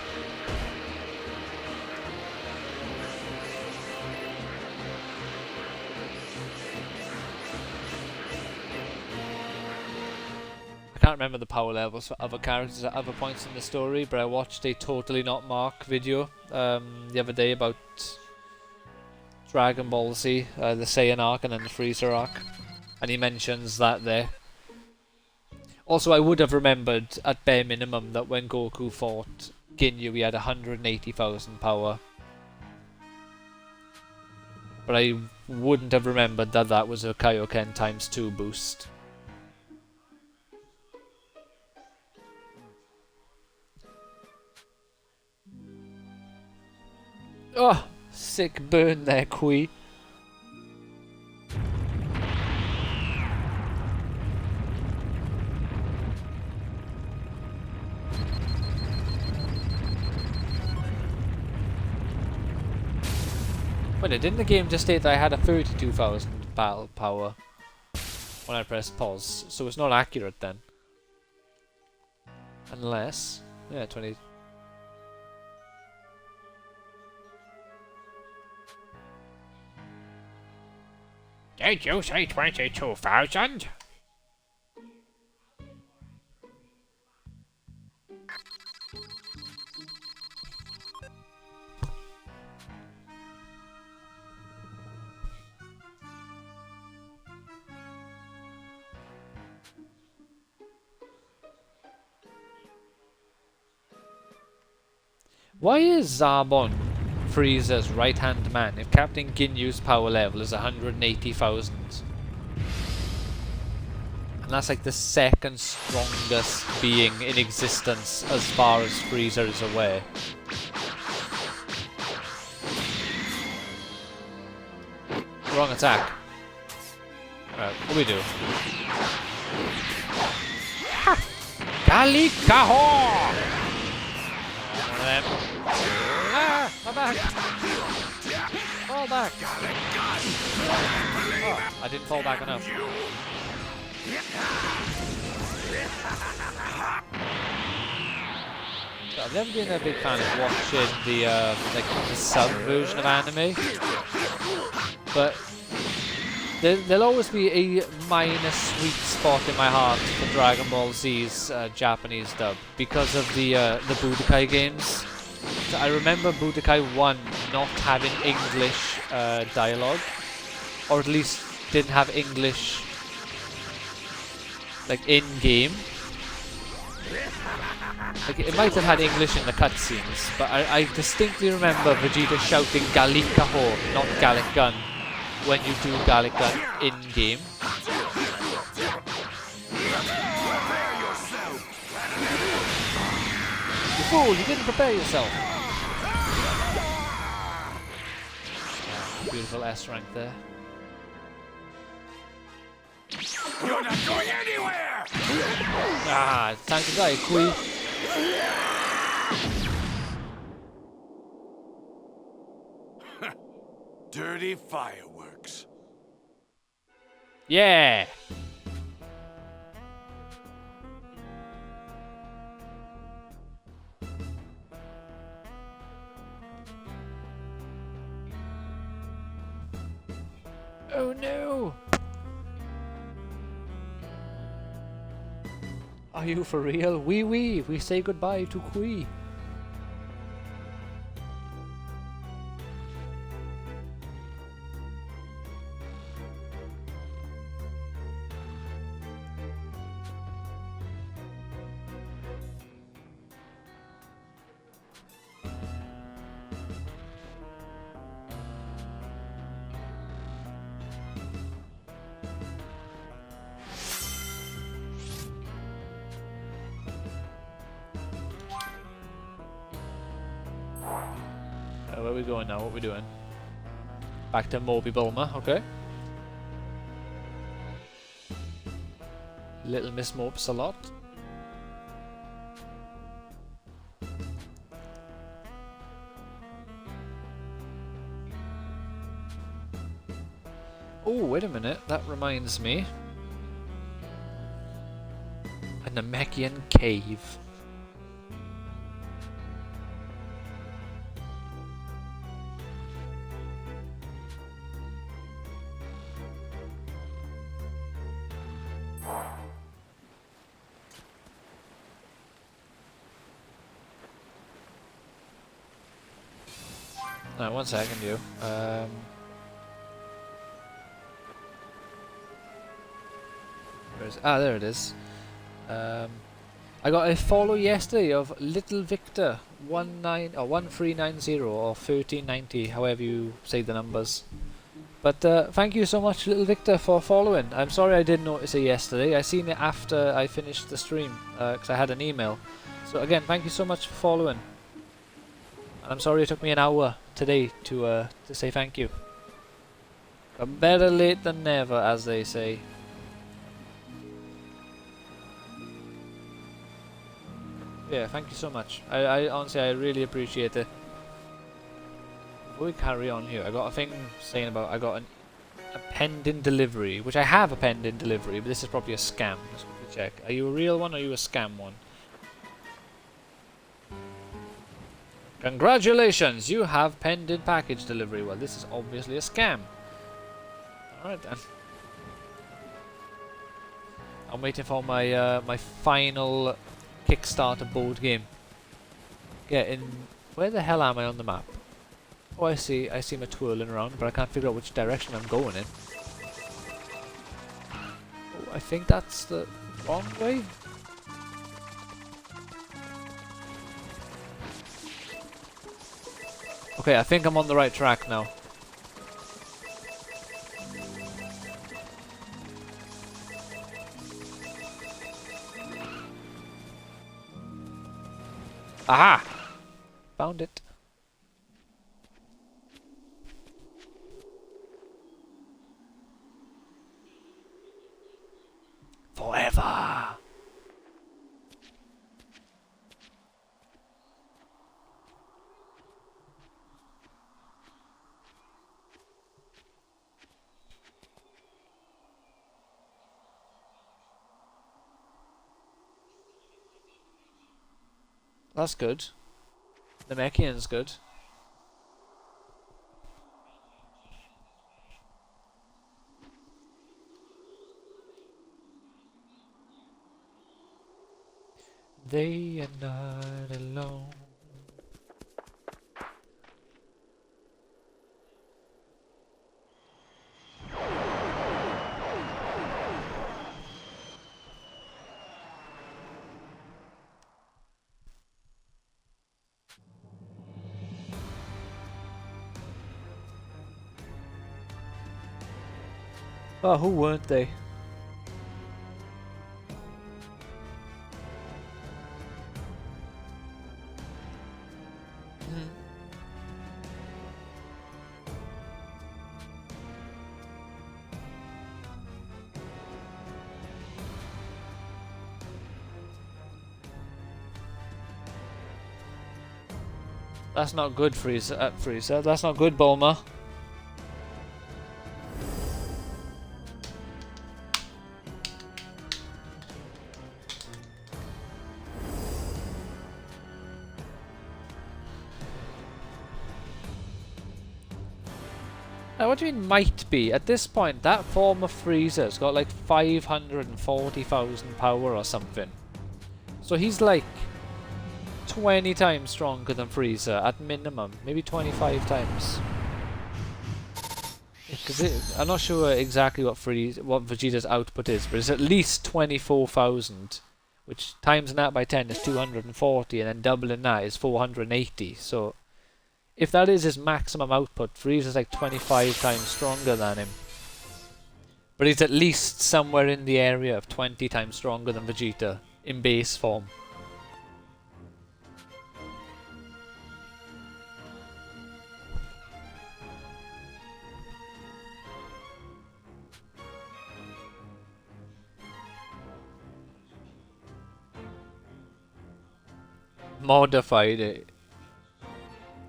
I can't remember the power levels for other characters at other points in the story, but I watched a Totally Not Mark video the other day about Dragon Ball Z, the Saiyan arc and then the Freezer arc, and he mentions that there. Also, I would have remembered at bare minimum that when Goku fought Ginyu he had 180,000 power, but I wouldn't have remembered that that was a Kaioken times 2 boost. Oh, sick burn there, Kui. Wait, didn't the game just state that I had a 32,000 battle power when I pressed pause? So it's not accurate then. Unless... yeah, 20... Did you say 22,000? Why is Zarbon Frieza's right-hand man if Captain Ginyu's power level is 180,000? And that's like the second strongest being in existence as far as Frieza is aware. Wrong attack. Right, what do we do? Galikaho! One of them. Ah! My back! Fall back! Oh, I didn't fall back enough. So I've never been a big fan of watching the like the sub version of anime, but there'll always be a minor sweet spot in my heart for Dragon Ball Z's Japanese dub because of the Budokai games. So I remember Budokai 1 not having English dialogue, or at least didn't have English like in game. Like it might have had English in the cutscenes, but I distinctly remember Vegeta shouting Galikaho, not Gallic Gun, when you do Gallic Gun in game. You fool! You didn't prepare yourself. Beautiful S rank there. You're not going anywhere! Ah, it's time to die, Kui. Dirty fireworks. Yeah! Oh no! Are you for real? We say goodbye to Kui. Where are we going now? What are we doing? Back to Moby Bulma, okay. Little Miss Mopes a lot. Oh, wait a minute. That reminds me. A Namekian cave. No, 1 second, you. There it is. I got a follow yesterday of Little Victor 1390 or 1390, however you say the numbers. But thank you so much, Little Victor, for following. I'm sorry I didn't notice it yesterday. I seen it after I finished the stream because I had an email. So again, thank you so much for following. And I'm sorry it took me an hour today to say thank you. But better late than never, as they say. Yeah, thank you so much. I honestly, I really appreciate it. before we carry on here, I got a thing saying about a pending delivery, which I have a pending delivery, but this is probably a scam. Let's quickly check. Are you a real one or are you a scam one? Congratulations, you have pending package delivery. Well, this is obviously a scam. Alright then. I'm waiting for my my final Kickstarter board game. Where the hell am I on the map? Oh, I see me twirling around, but I can't figure out which direction I'm going in. Oh, I think that's the wrong way. Okay, I think I'm on the right track now. Aha! Found it. Forever! That's good. The Mechian's good. They are not alone. Oh, who weren't they? That's not good, Frieza. Frieza. That's not good, Bulma. Now, what do you mean might be? At this point, that form of Frieza's got like 540,000 power or something. So he's like 20 times stronger than Frieza at minimum, maybe 25 times. Because I'm not sure exactly what Vegeta's output is, but it's at least 24,000, which times that by 10 is 240, and then doubling that is 480. So if that is his maximum output, Frieza's like 25 times stronger than him. But he's at least somewhere in the area of 20 times stronger than Vegeta in base form. Modified it.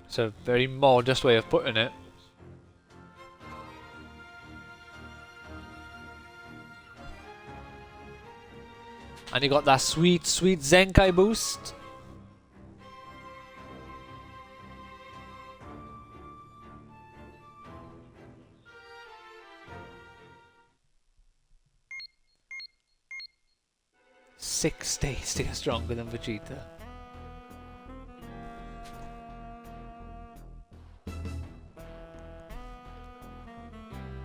It's a very modest way of putting it. And you got that sweet, sweet Zenkai boost. Six days to get stronger than Vegeta.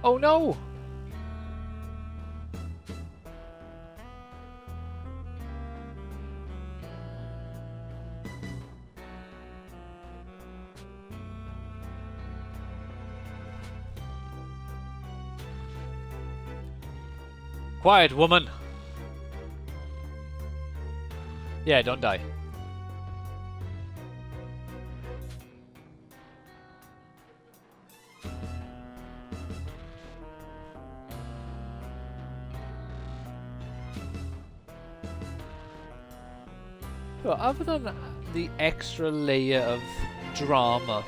Oh no! Quiet, woman! Yeah, don't die. Well, other than the extra layer of drama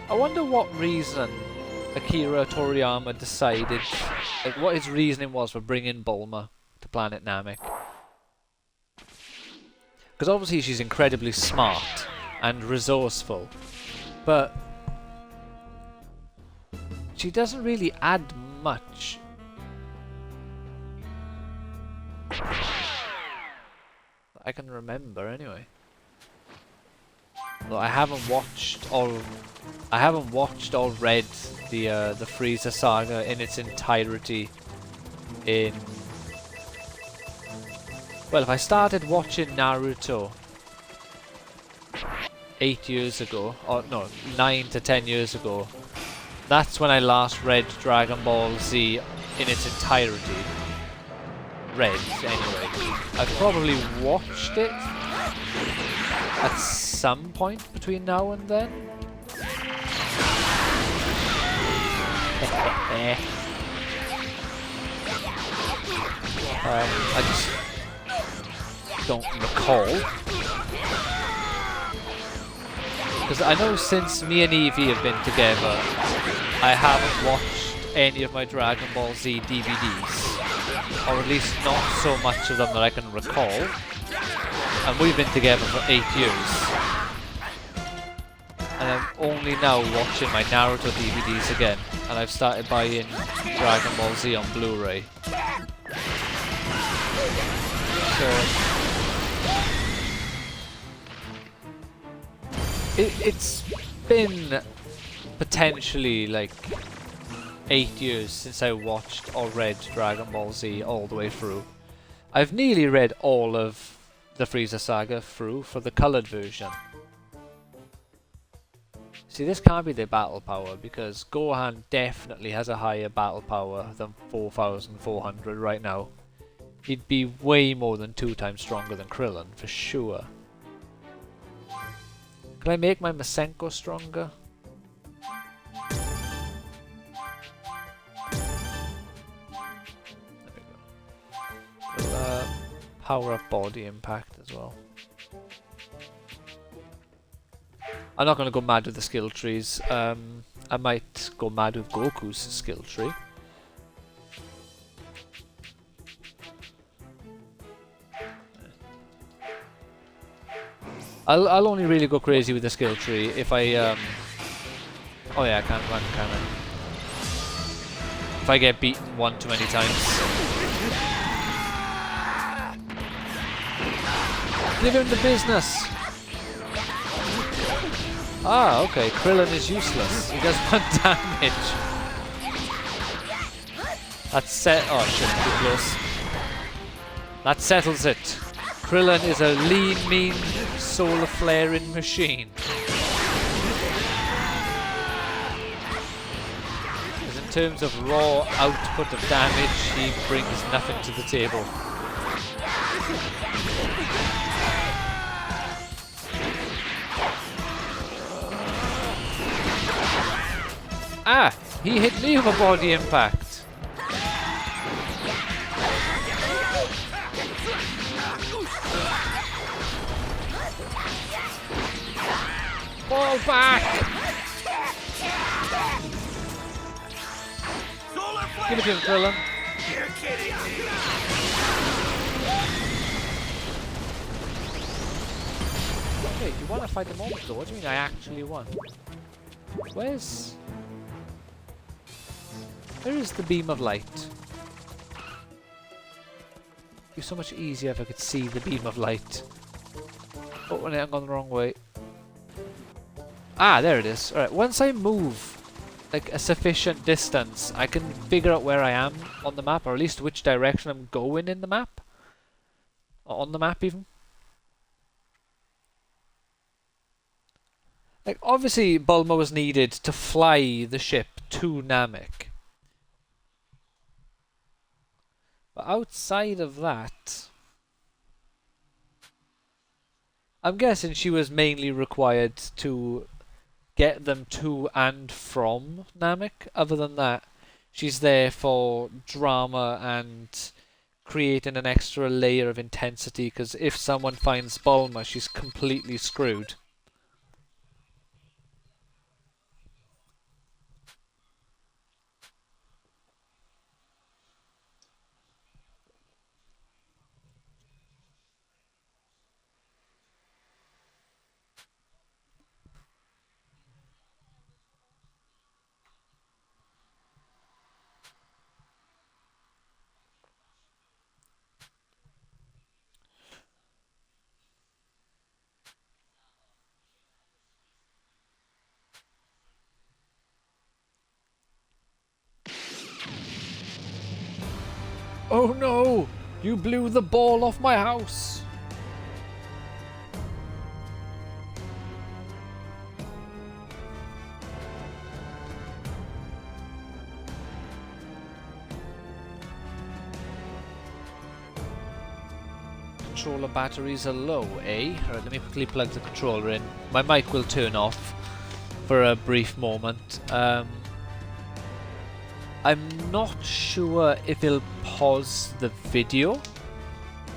I wonder what reason Akira Toriyama decided, like what his reasoning was for bringing Bulma to Planet Namek. Because obviously she's incredibly smart and resourceful, but she doesn't really add much. I can remember anyway. Though I haven't watched or read the Frieza saga in its entirety. Well, if I started watching Naruto 8 years ago, or no, 9 to 10 years ago, that's when I last read Dragon Ball Z in its entirety. Read, anyway. I've probably watched it at some point between now and then. I just don't recall. Because I know since me and Evie have been together, I haven't watched any of my Dragon Ball Z DVDs. Or at least not so much of them that I can recall. And we've been together for 8 years. And I'm only now watching my Naruto DVDs again. And I've started buying Dragon Ball Z on Blu-ray. So it's been potentially like 8 years since I watched or read Dragon Ball Z all the way through. I've nearly read all of the Frieza saga through for the coloured version. See, this can't be their battle power because Gohan definitely has a higher battle power than 4,400 right now. He'd be way more than 2 times stronger than Krillin, for sure. Can I make my Masenko stronger? There we go. We'll power up body impact as well. I'm not going to go mad with the skill trees. I might go mad with Goku's skill tree. I'll only really go crazy with the skill tree if I oh yeah, I can't run, can I? If I get beaten one too many times. Give him the business! Ah, okay, Krillin is useless. He does 1 damage. That's set. Oh shit, too close. That settles it. Krillin is a lean, mean, solar flaring machine. Because in terms of raw output of damage, he brings nothing to the table. Ah! He hit me with a body impact! Fall back! Give it to him, Krillin. Wait, you won a fight a moment ago? What do you mean I actually won? Where is the beam of light? It'd be so much easier if I could see the beam of light. Oh, wait, I'm going the wrong way. Ah, there it is. Alright, once I move like a sufficient distance, I can figure out where I am on the map, or at least which direction I'm going in the map. Or on the map even. Like, obviously Bulma was needed to fly the ship to Namek. But outside of that, I'm guessing she was mainly required to get them to and from Namek. Other than that, she's there for drama and creating an extra layer of intensity, because if someone finds Bulma, she's completely screwed. Oh no! You blew the ball off my house! Controller batteries are low, eh? Alright, let me quickly plug the controller in. My mic will turn off for a brief moment. I'm not sure if it'll pause the video.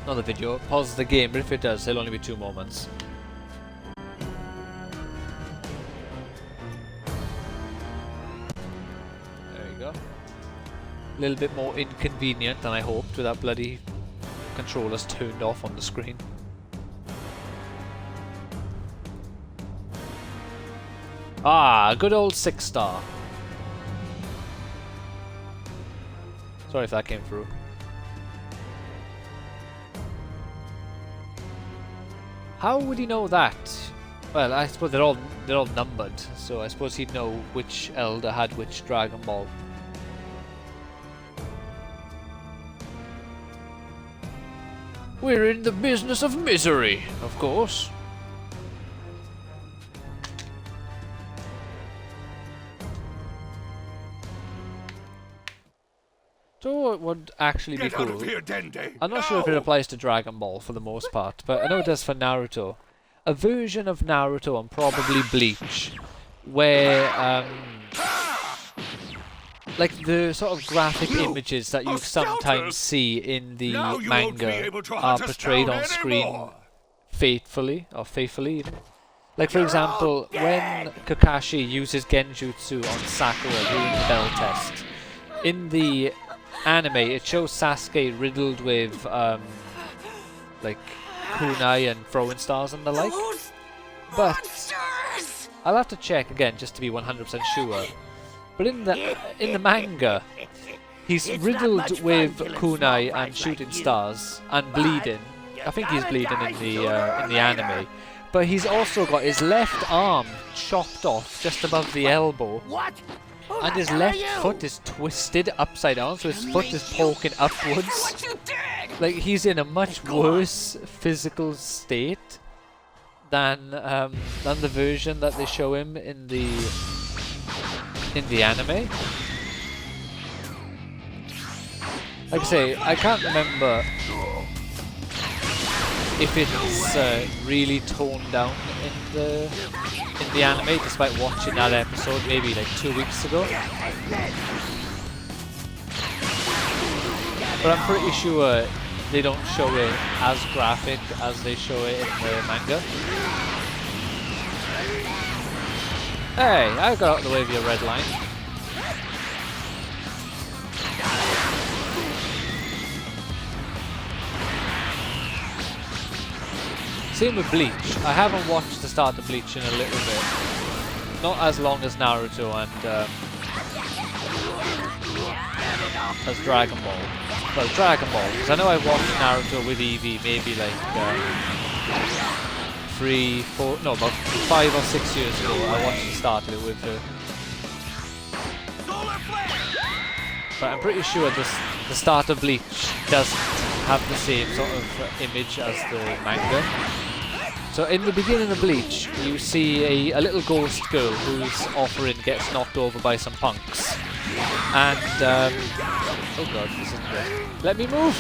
Not the video, pause the game, but if it does, it'll only be 2 moments. There you go. A little bit more inconvenient than I hoped with that bloody controllers turned off on the screen. Ah, good old 6-star. Sorry if that came through. How would he know that? Well, I suppose they're all numbered, so I suppose he'd know which elder had which Dragon Ball. We're in the business of misery, of course. So it would actually be cool. I'm not sure if it applies to Dragon Ball for the most part, but I know it does for Naruto. A version of Naruto and probably Bleach, where like the sort of graphic images that you sometimes see in the manga are portrayed on screen faithfully, or faithfully even. Like for example, when Kakashi uses Genjutsu on Sakura during the bell test, in the anime it shows Sasuke riddled with like kunai and throwing stars and the like. But I'll have to check again just to be 100% sure. But in the manga, he's riddled with kunai and shooting stars and bleeding. I think he's bleeding in the anime, but he's also got his left arm chopped off just above the elbow, and his left foot is twisted upside down, so his foot is poking upwards. Like he's in a much worse physical state than the version that they show him in the anime. Like I say, I can't remember if it's really toned down in the anime, despite watching that episode maybe like 2 weeks ago. But I'm pretty sure they don't show it as graphic as they show it in the manga. Hey, I got out of the way of your red line. Same with Bleach. I haven't watched the start of Bleach in a little bit. Not as long as Naruto and as Dragon Ball. Well, Dragon Ball, because I know I watched Naruto with Eevee maybe like 3, 4, no, about 5 or 6 years ago. I watched the start of it with her. But I'm pretty sure the start of Bleach doesn't have the same sort of image as the manga. So in the beginning of Bleach, you see a little ghost girl whose offering gets knocked over by some punks. And, oh god, this isn't good. Let me move!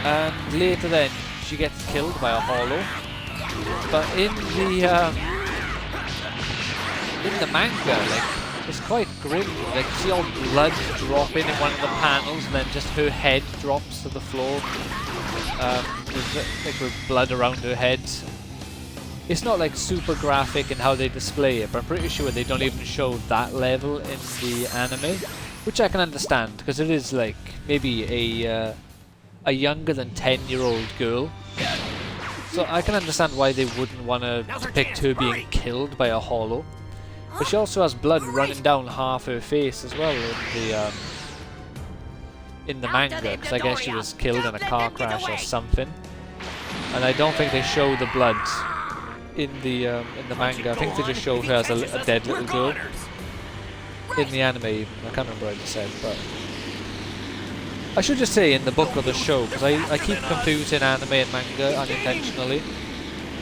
And later then, she gets killed by a hollow. But in the manga, like, it's quite grim. Like, you see all blood dropping in one of the panels, and then just her head drops to the floor. Like with blood around her head. It's not like super graphic in how they display it, but I'm pretty sure they don't even show that level in the anime, which I can understand because it is like maybe a younger than 10-year-old girl. So I can understand why they wouldn't want to depict her being killed by a hollow. But she also has blood running down half her face as well in the manga, because I guess she was killed in a car crash or something. And I don't think they show the blood in the manga. I think they just show her as a dead little girl. in the anime even. I can't remember what I just said, but I should just say in the book or the show, because I keep confusing anime and manga unintentionally,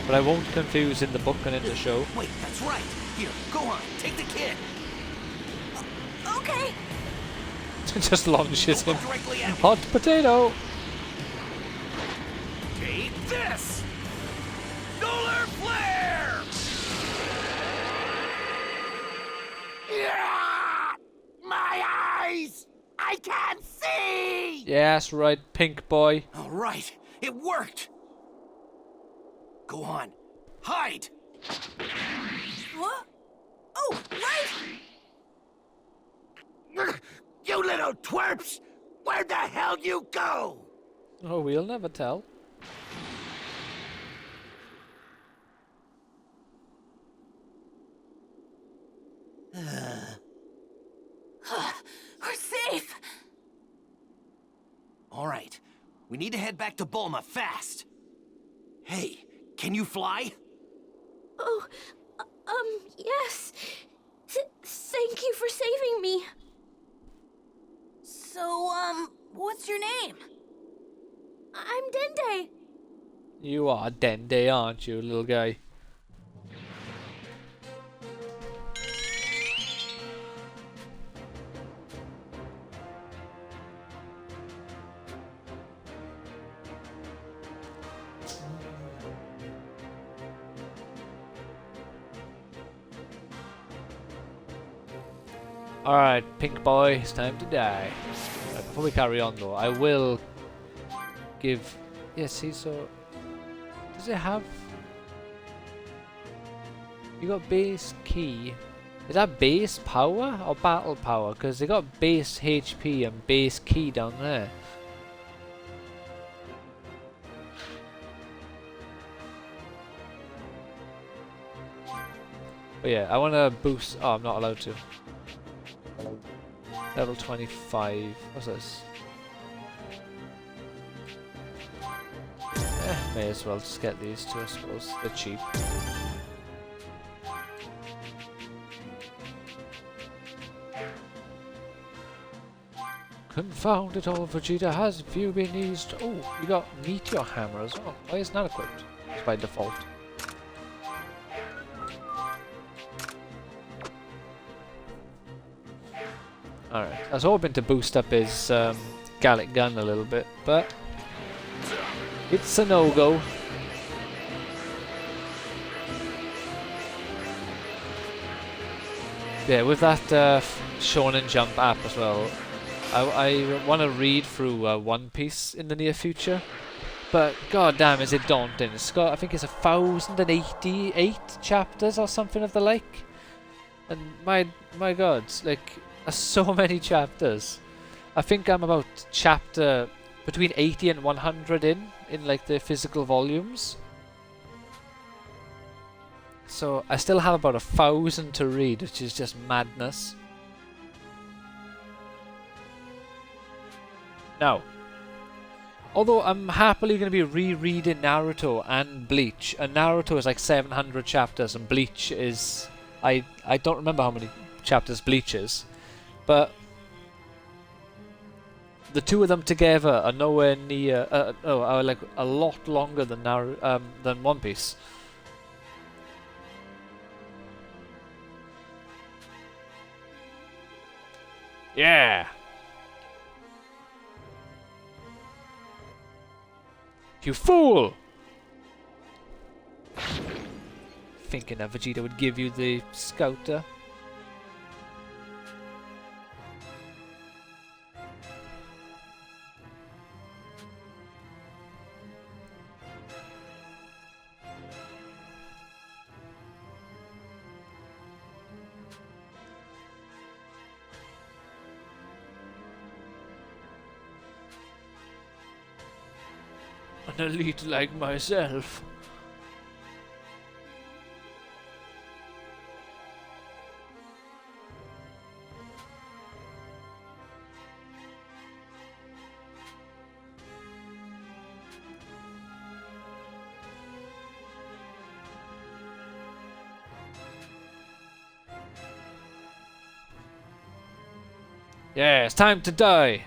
but I won't confuse in the book and in the show. Wait, that's right. Here, go on, take the kid. Okay. Just launches him. Directly at me. Hot potato! Take this! Solar flare! Yeah! My eyes! I can't see! Yes, right, pink boy. All right, it worked. Go on, hide. What? Oh, right. You little twerps! Where'd the hell you go? Oh, we'll never tell. We're safe. All right, we need to head back to Bulma fast. Hey, can you fly? Oh, yes. Thank you for saving me. So, what's your name? I'm Dende. You are Dende, aren't you, little guy? Alright, pink boy, it's time to die. Right, before we carry on though, I will give... Yeah, see, so... Does it have... You got base key. Is that base power or battle power? Because they got base HP and base key down there. But yeah, I want to boost... Oh, I'm not allowed to. Level 25. What's this? May as well just get these two, I suppose. They're cheap. Confound it all, Vegeta, has you been eased? Oh, you got Meteor Hammer as well. Why isn't that equipped? It's by default. Alright, I was hoping to boost up his Gallic Gun a little bit, but it's a no-go. Yeah, with that Shonen Jump app as well, I want to read through One Piece in the near future, but goddamn is it daunting. It's got, I think it's 1,088 chapters or something of the like, and my god, like, so many chapters. I think I'm about chapter between 80 and 100 in like the physical volumes. So I still have about 1,000 to read, which is just madness. Now, although I'm happily going to be rereading Naruto and Bleach, and Naruto is like 700 chapters and Bleach is... I don't remember how many chapters Bleach is, but the two of them together are nowhere near... are like a lot longer than than One Piece. Yeah! You fool! Thinking that Vegeta would give you the scouter. An elite like myself. Yeah, it's time to die.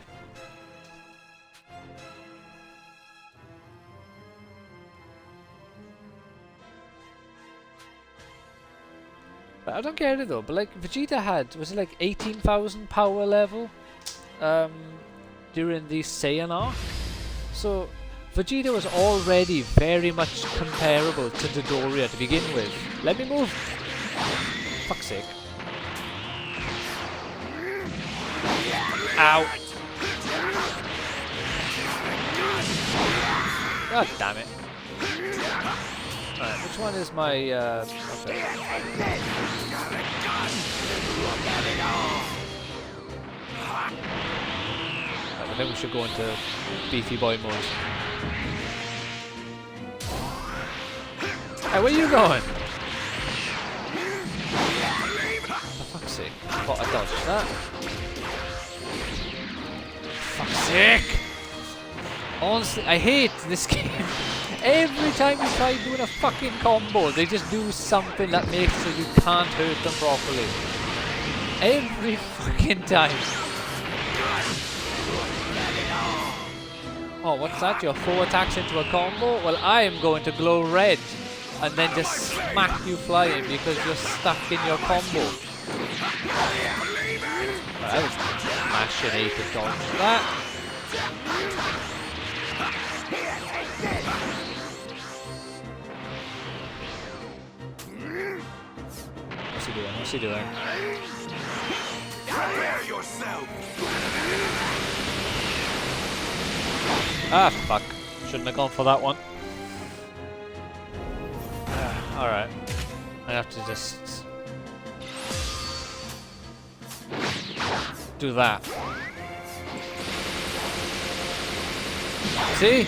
But I don't get it though, but like Vegeta had, was it like 18,000 power level during the Saiyan arc? So Vegeta was already very much comparable to Dodoria to begin with. Let me move! Fuck's sake. Ow! God damn it. Alright, which one is my, okay. I think we should go into beefy boy mode. Hey, where are you going? For fuck's sake. I thought I dodged that. Fuck's sake! Honestly, I hate this game. Every time you try doing a fucking combo, they just do something that makes so you can't hurt them properly. Every fucking time. Oh, what's that? Your foe attacks into a combo? Well, I am going to glow red and then just smack you flying because you're stuck in your combo. I was mashing A to dodge that. What's he doing? What's he doing? Prepare yourself. Ah, fuck. Shouldn't have gone for that one. Alright. I have to just do that. See?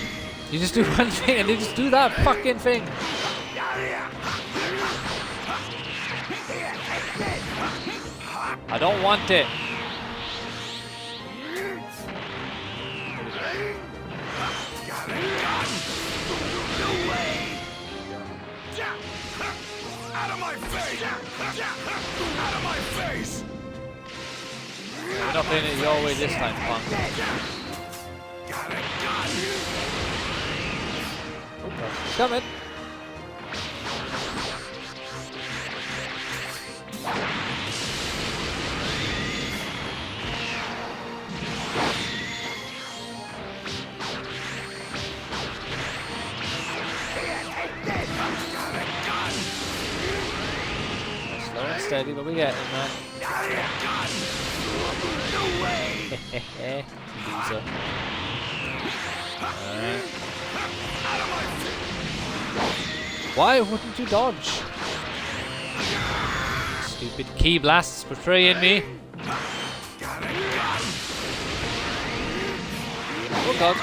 You just do one thing and you just do that fucking thing. I don't want it. Out of my face! Out of my face! You're not playing it your way this time, punk. It's coming. Slow and steady, but we get in there. Loser. Why wouldn't you dodge? Stupid key blasts betraying me. Oh god.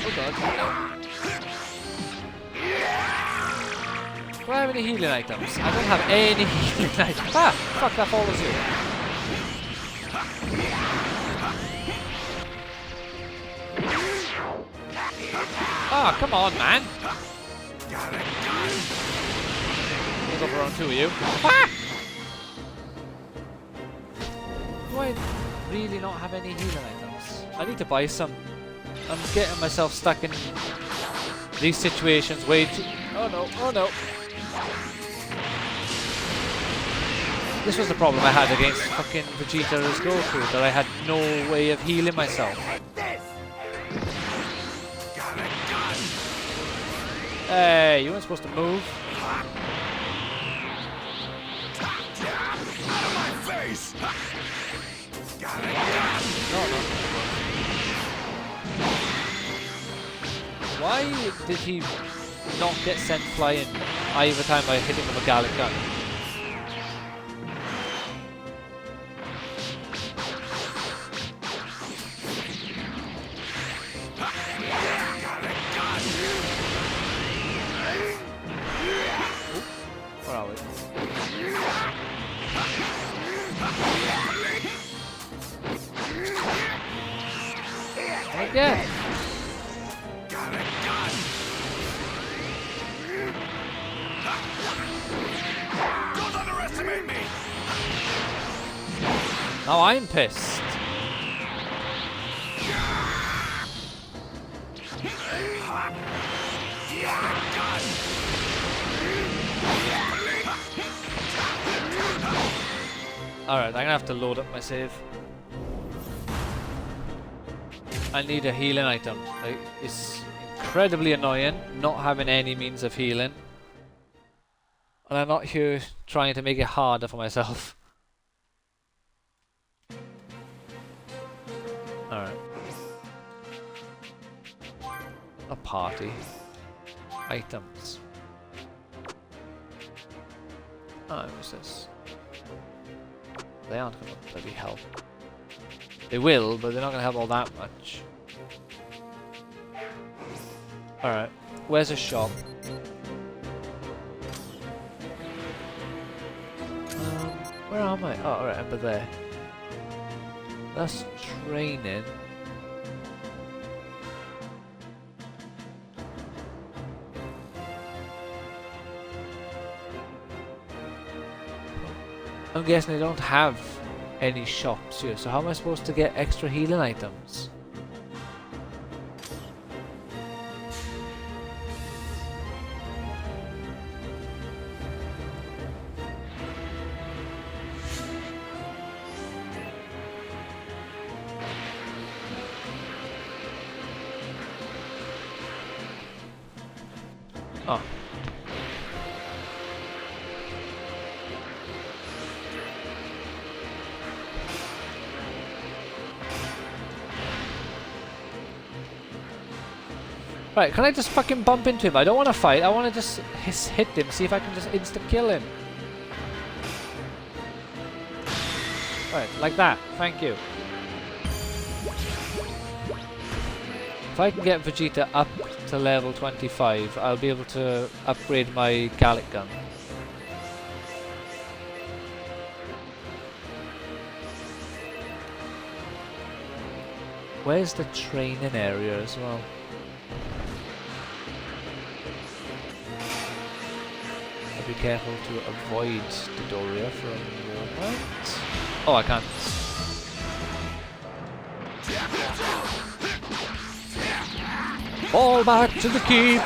Oh god. Do I have any healing items? I don't have any healing items. Ah! Fuck, that follows you. Ah, come on, man. I'll go for round two of you. Ah! Do I really not have any healing items? I need to buy some. I'm getting myself stuck in these situations way too... Oh no, oh no. This was the problem I had against fucking Vegeta as Goku, that I had no way of healing myself. Hey, you weren't supposed to move. Out of my face! No. Why did he not get sent flying every time I hit him with a Gallic gun? Where are we? Again! Don't underestimate underestimate me! Now I'm pissed. Alright, I'm gonna have to load up my save. I need a healing item. Like, it's incredibly annoying not having any means of healing. And I'm not here trying to make it harder for myself. Alright. A party. Items. Oh, what's this? They aren't gonna bloody help. They will, but they're not gonna help all that much. Alright. Where's a shop? Where am I? Oh, alright, I'm there. That's training. I'm guessing they don't have any shops here, so how am I supposed to get extra healing items? Oh. Right, can I just fucking bump into him? I don't want to fight, I want to just hit him, see if I can just insta-kill him. Right, like that, thank you. If I can get Vegeta up to level 25, I'll be able to upgrade my Gallic gun. Where's the training area as well? I'll be careful to avoid Dodoria for a moment. Oh, I can't. Fall back to the keep!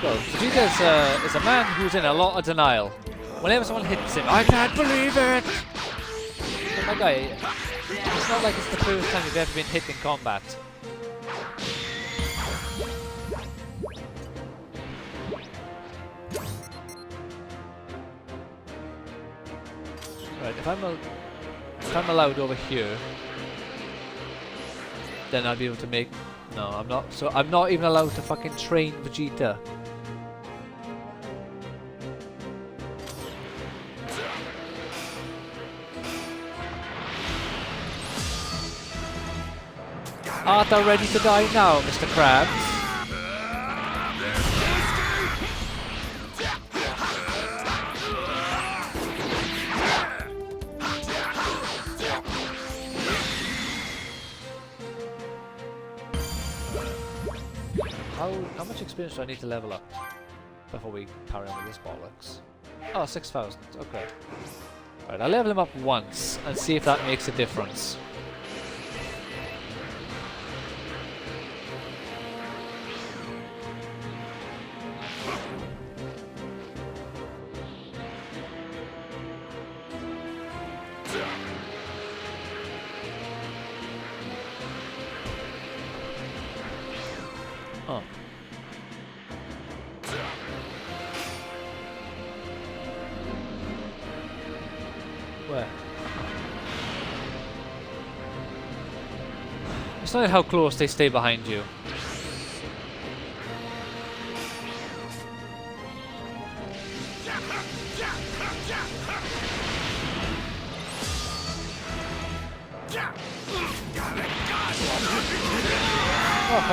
So, Vegeta is a man who's in a lot of denial. Whenever someone hits him, I can't believe it! But my guy, it's not like it's the first time you've ever been hit in combat. Right, if I'm allowed over here, then I'll be able to make... No, I'm not. So I'm not even allowed to fucking train Vegeta. Art thou ready to die now, Mr. Krabs? How much experience do I need to level up before we carry on with this bollocks? Oh, 6,000. Okay. Right, I'll level him up once and see if that makes a difference. Oh. Where? It's not how close they stay behind you.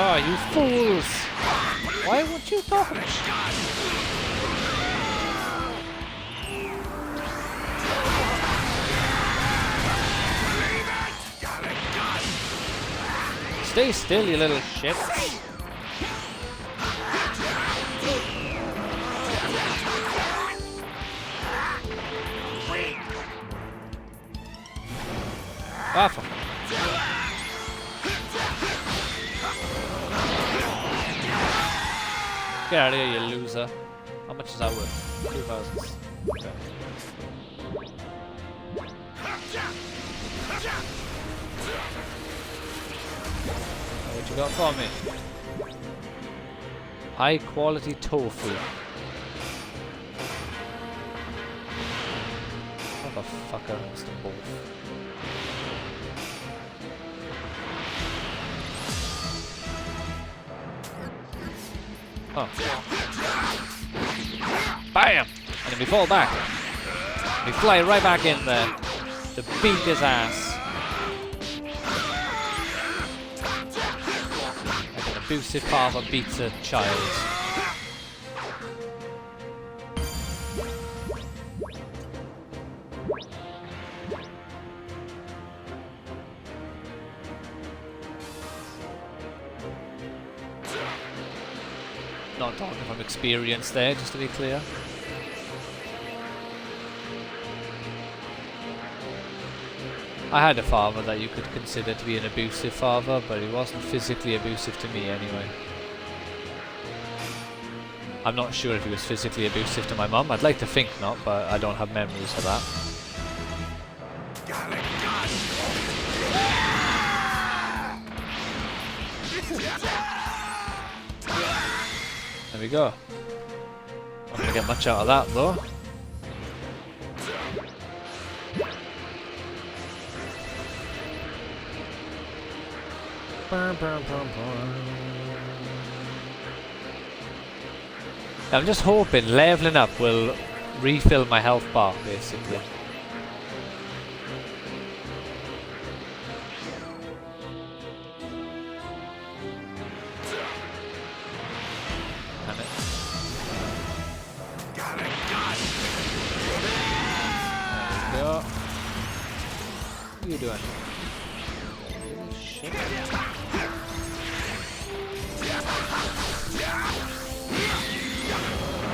Oh, you fools! Why won't you dodge? Stay still, you little shit. Ah, fuck. Get out of here, you loser. How much is that worth? 2,000. Okay. What you got for me? High quality tofu. Motherfucker, Mr. Wolf. Oh. Bam! And then we fall back. We fly right back in there to beat his ass. Like an abusive father beats a child. Not talking from experience there, just to be clear. I had a father that you could consider to be an abusive father, but he wasn't physically abusive to me anyway. I'm not sure if he was physically abusive to my mum. I'd like to think not, but I don't have memories of that. There we go. Not gonna get much out of that though. I'm just hoping leveling up will refill my health bar, basically. Damn it. There we go. What are you doing? Shit.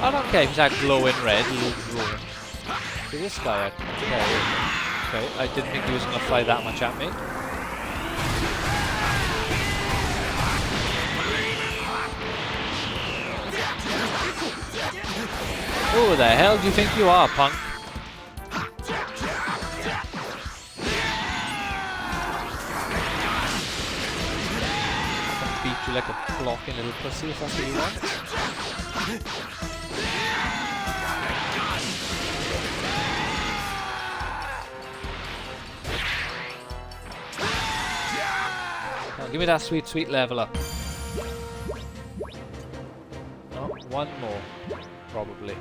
I don't care if he's like glowing red, glowing. See this guy? Okay, I didn't think he was going to fly that much at me. Who the hell do you think you are, punk? I can beat you like a blocking little pussy if that's what you want. Now, give me that sweet, sweet level up. No, one more, probably.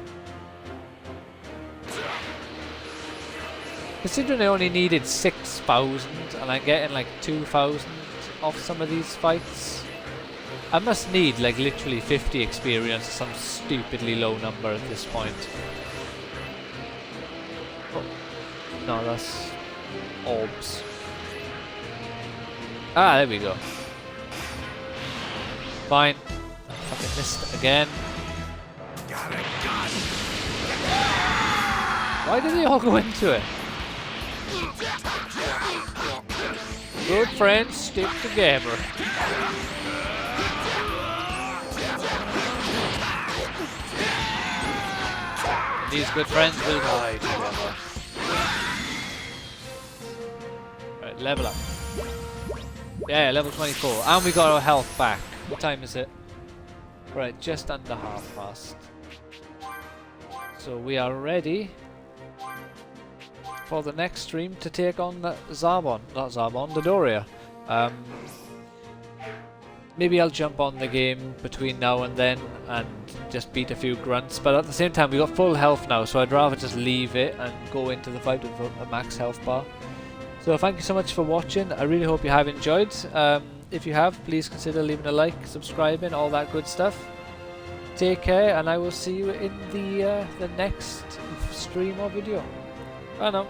Considering I only needed 6,000 and I'm getting like 2,000 off some of these fights, I must need like literally 50 experience, some stupidly low number at this point. Oh. No, that's orbs. Ah, there we go. Fine. I fucking missed again. Why did they all go into it? Good friends stick together. These good friends will die together. Right, level up. Yeah, level 24. And we got our health back. What time is it? Right, just under half past. So we are ready for the next stream to take on the Zarbon. Not Zarbon, Dodoria. Maybe I'll jump on the game between now and then and just beat a few grunts, but at the same time we got full health now, so I'd rather just leave it and go into the fight with a max health bar. So thank you so much for watching. I really hope you have enjoyed. If you have, please consider leaving a like, subscribing, all that good stuff. Take care, and I will see you in the next stream or video. Bye now.